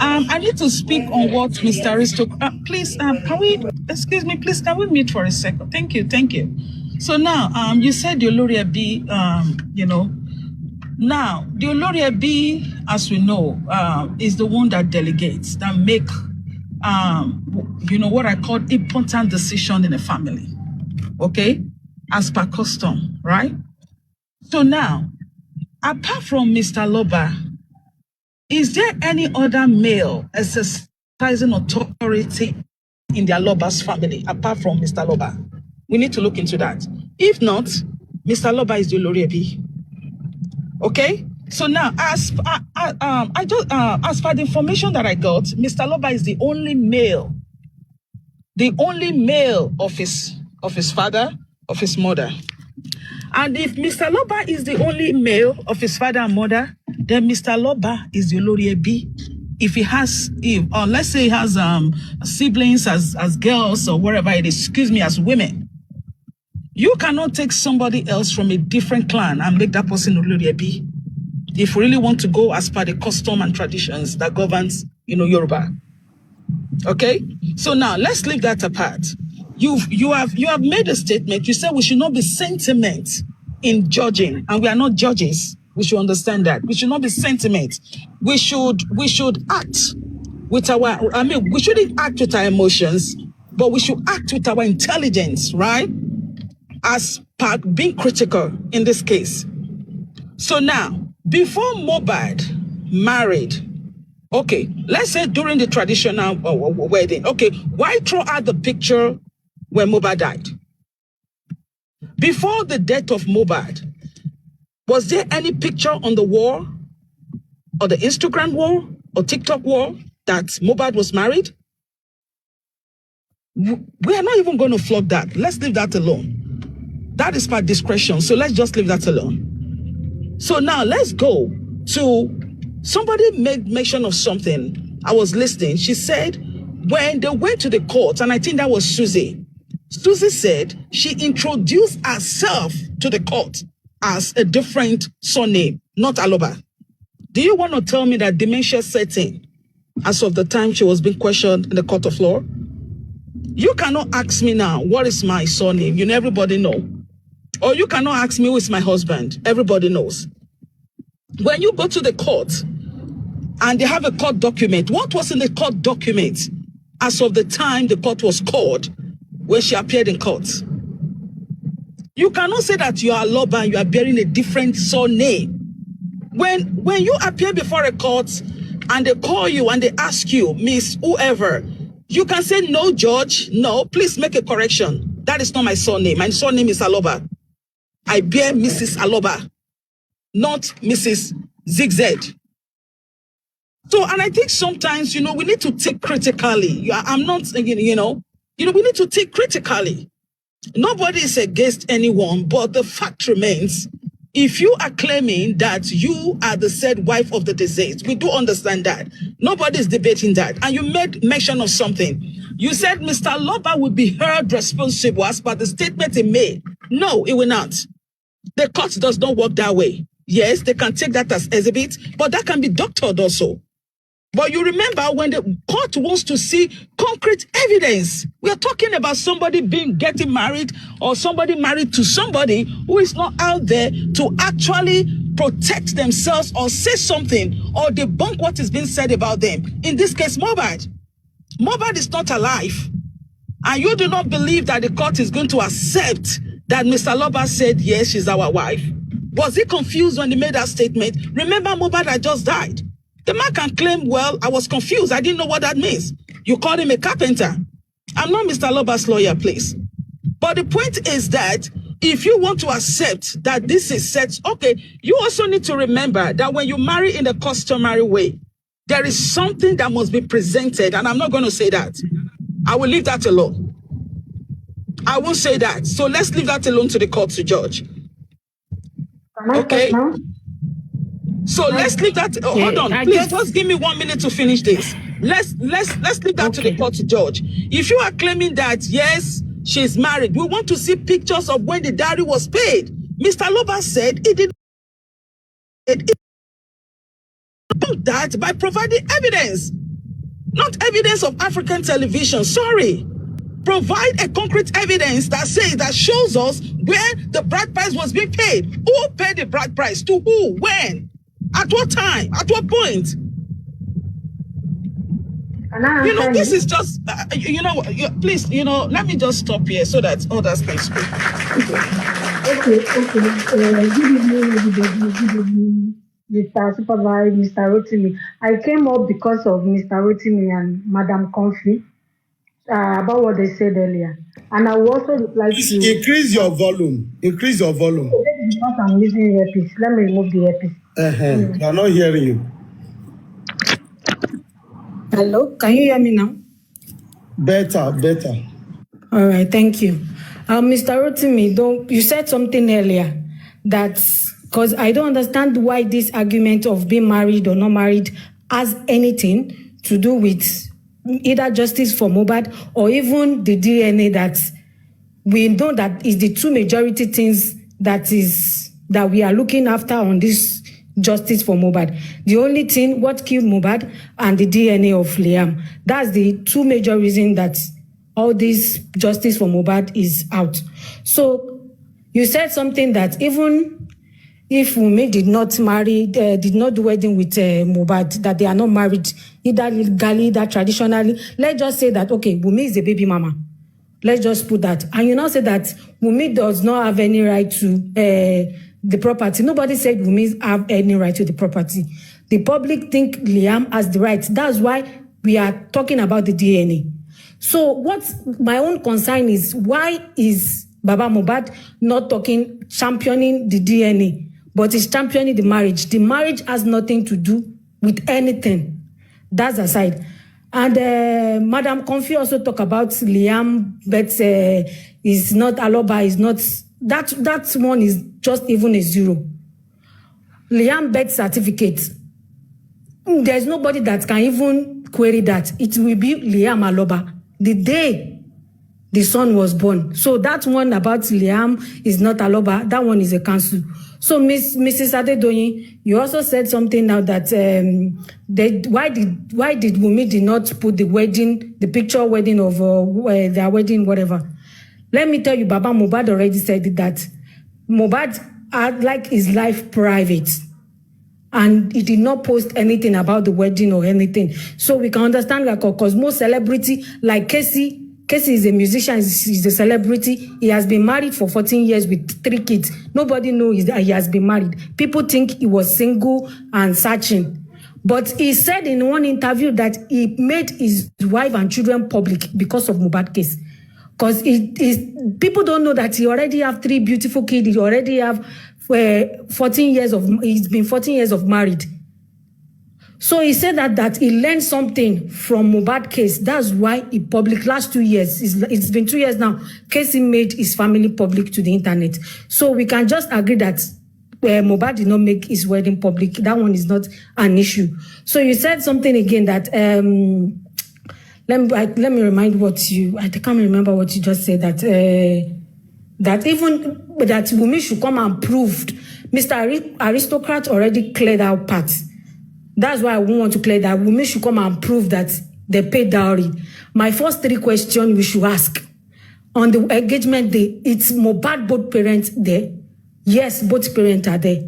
I need to speak on what Mr. Aristo. Please, can we, excuse me, please, can we meet for a second? Thank you. So now, you said the Olori Ebi, now, the Olori Ebi, as we know, is the one that delegates, that make, what I call important decision in a family, okay? As per custom, right? So now, apart from Mr. Loba, is there any other male exercising authority in their Loba's family, apart from Mr. Loba? We need to look into that. If not, Mr. Loba is the Olori Ebi. Okay? So now, as per the information that I got, Mr. Loba is the only male of his father, of his mother. And if Mr. Loba is the only male of his father and mother, then Mr. Loba is the Olori Ebi. If he has, let's say he has siblings as girls or wherever it is, as women, you cannot take somebody else from a different clan and make that person Olori Ebi. If we really want to go as per the custom and traditions that governs, Yoruba. Okay? So now let's leave that apart. You have made a statement. You said we should not be sentiment in judging, and we are not judges. We should understand that. We should not be sentiment. We should act with we shouldn't act with our emotions, but we should act with our intelligence, right? As per being critical in this case. So now, before Mohbad married, okay, let's say during the traditional wedding, okay, why throw out the picture when Mohbad died? Before the death of Mohbad, was there any picture on the wall, or the Instagram wall, or TikTok wall, that Mohbad was married? We are not even going to flog that. Let's leave that alone. That is by discretion, so let's just leave that alone. So now let's go to, somebody made mention of something. I was listening. She said, when they went to the court, and I think that was Susie said she introduced herself to the court as a different surname, not Aloba. Do you want to tell me that dementia set in as of the time she was being questioned in the court of law? You cannot ask me now, what is my surname? Everybody know. Or you cannot ask me who is my husband. Everybody knows. When you go to the court and they have a court document, what was in the court document as of the time the court was called when she appeared in court? You cannot say that you are Loba and you are bearing a different surname. When you appear before a court and they call you and they ask you, Miss Whoever, you can say, no, Judge, no, please make a correction. That is not my surname. My surname is Aloba. I bear Mrs. Aloba, not Mrs. Zigzag. So, and I think sometimes, we need to take critically. I'm not, we need to think critically. Nobody is against anyone, but the fact remains, if you are claiming that you are the said wife of the deceased, we do understand that. Nobody is debating that. And you made mention of something. You said Mr. Loba will be held responsible as per the statement he made. No, it will not. The court does not work that way. Yes, they can take that as exhibit, but that can be doctored also. But you remember when the court wants to see concrete evidence, we are talking about somebody getting married or somebody married to somebody who is not out there to actually protect themselves or say something or debunk what is being said about them. In this case, Mohbad. Mohbad is not alive. And you do not believe that the court is going to accept that Mr. Loba said, yes, she's our wife. Was he confused when he made that statement? Remember, Mohbad had just died. The man can claim, well, I was confused. I didn't know what that means. You called him a carpenter. I'm not Mr. Loba's lawyer, please. But the point is that if you want to accept that this is sex, okay, you also need to remember that when you marry in a customary way, there is something that must be presented, and I'm not going to say that. I will leave that alone. I won't say that. So let's leave that alone to the court to judge. Okay? So let's leave that. Hold on, please. Just give me 1 minute to finish this. Let's leave that to the court to judge. If you are claiming that yes, she's married, we want to see pictures of when the dowry was paid. Mr. Loba said he did that by providing evidence, not evidence of African television. Sorry. Provide a concrete evidence that shows us where the bride price was being paid. Who paid the bride price? To who? When? At what time? At what point? This is just, please, let me just stop here so that others can speak. Okay. Good evening, everybody. Good evening, Mr. Supervisor, Mr. Rotimi. I came up because of Mr. Rotimi and Madam Comfy about what they said earlier. And I will also reply to... Increase your volume. Increase your volume. Okay, because I'm using earpiece. Let me remove the earpiece. I'm not hearing you. Hello, can you hear me now? Better. All right, thank you. Mr. Rotimi, you said something earlier that, because I don't understand why this argument of being married or not married has anything to do with either justice for Mohbad or even the DNA that we know that is the two majority things that we are looking after on this justice for Mohbad. The only thing, what killed Mohbad and the DNA of Liam. That's the two major reasons that all this justice for Mohbad is out. So you said something that even if Wunmi did not marry, did not do wedding with Mohbad, that they are not married, either legally, either traditionally, let's just say that, okay, Wunmi is a baby mama. Let's just put that. And you now say that Wunmi does not have any right to the property. Nobody said Wunmi have any right to the property. The public think Liam has the right. That's why we are talking about the DNA. So what my own concern is, why is Baba Mohbad not championing the DNA, but is championing the marriage? The marriage has nothing to do with anything. That's aside. And Madam Comfy also talk about Liam, but is not Aloba, is not, that one is just even a zero. Liam birth certificate, there's nobody that can even query that. It will be Liam Aloba the day the son was born. So that one about Liam is not Aloba, that one is a cancel. So Mrs. Adedoyin, you also said something now that why did Wunmi did not put the picture wedding of their wedding, whatever. Let me tell you, Baba Mohbad already said that Mohbad had like his life private, and he did not post anything about the wedding or anything. So we can understand, like, because most celebrity, like Casey is a musician, he's a celebrity. He has been married for 14 years with 3 kids. Nobody knows that he has been married. People think he was single and searching. But he said in one interview that he made his wife and children public because of Mohbad case. Because people don't know that he already have 3 beautiful kids. He already have he's been 14 years of married. So he said that he learned something from Mohbad case. That's why he public last 2 years. It's been 2 years now. Casey made his family public to the internet. So we can just agree that Mohbad did not make his wedding public. That one is not an issue. So you said something again that let me remind what you. I can't remember what you just said. That Wunmi should come and prove. Mr. Aristocrat already cleared out parts. That's why I want to clear that. Wunmi should come and prove that they paid dowry. My first 3 questions we should ask. On the engagement day, it's Mohbad both parents there? Yes, both parents are there.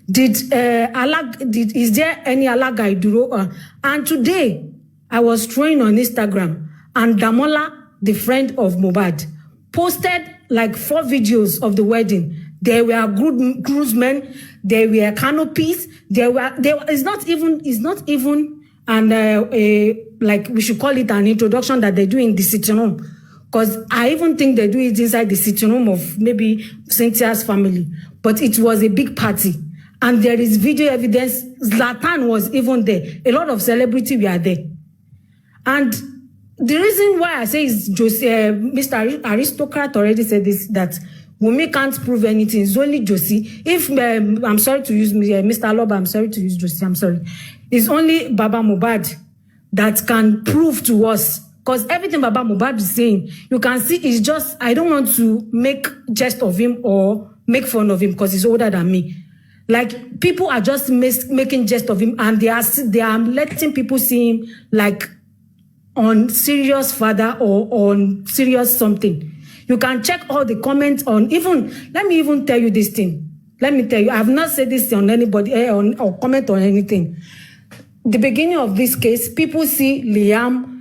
Is there any Alaga Iduro? And today, I was throwing on Instagram, and Damola, the friend of Mohbad, posted like 4 videos of the wedding. There were groomsmen, there were canopies, it's not even like we should call it an introduction that they do in the sitting room. Because I even think they do it inside the sitting room of maybe Cynthia's family. But it was a big party. And there is video evidence. Zlatan was even there. A lot of celebrities were there. And the reason why I say is Mr. Aristocrat already said this, that Wunmi can't prove anything. It's only Josie. If I'm sorry to use Mr. Loba, I'm sorry to use Josie. I'm sorry. It's only Baba Mohbad that can prove to us. Because everything Baba Mohbad is saying, you can see it's just, I don't want to make jest of him or make fun of him because he's older than me. Like, people are just making jest of him, and they are letting people see him like on serious father or on serious something. You can check all the comments on let me even tell you this thing. Let me tell you, I have not said this on anybody or comment on anything. The beginning of this case, people see Liam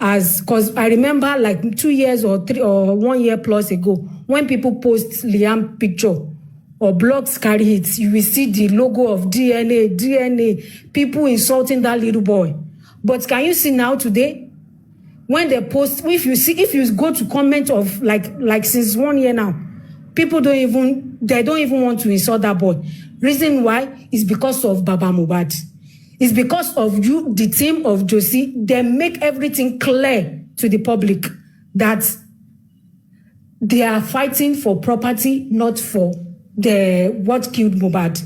as, because I remember like 2 years or 3 or 1 year plus ago, when people post Liam picture or blogs carry it, you will see the logo of DNA, people insulting that little boy. But can you see now today, when they post, if you go to comment of like since 1 year now, people don't even want to insult that boy. Reason why is because of Baba Mohbad. It's because of you, the team of Josie. They make everything clear to the public that they are fighting for property, not for what killed Mohbad.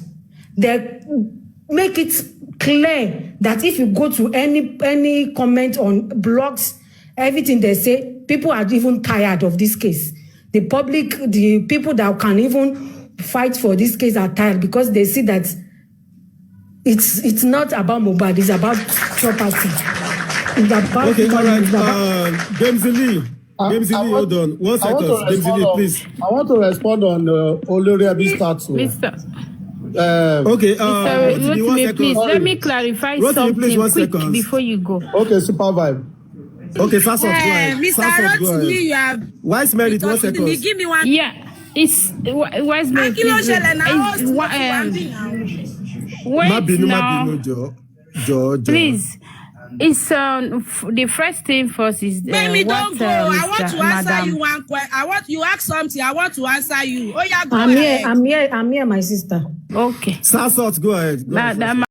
They make it clear that if you go to any comment on blogs, everything they say, people are even tired of this case. The public, the people that can even fight for this case are tired because they see that it's not about Mohbad, it's about property. It's about all right. Demzili, hold on. 1 second. Demzili, please. I want to respond on Oloriabi's statue. Okay, Rotimi, please, let me clarify something quick before you go. Okay, Super Vibe. Okay, Sasot, go ahead. Mr. Rotimi, you have... Wise Merit, 1 second. Give me one... Yeah, it's... Wise Merit, please, it's the first thing first is Baby, don't go. I want to answer you one question. You ask something. I want to answer you. Oh yeah, go ahead. I'm here, my sister. Okay. Sasot, go ahead.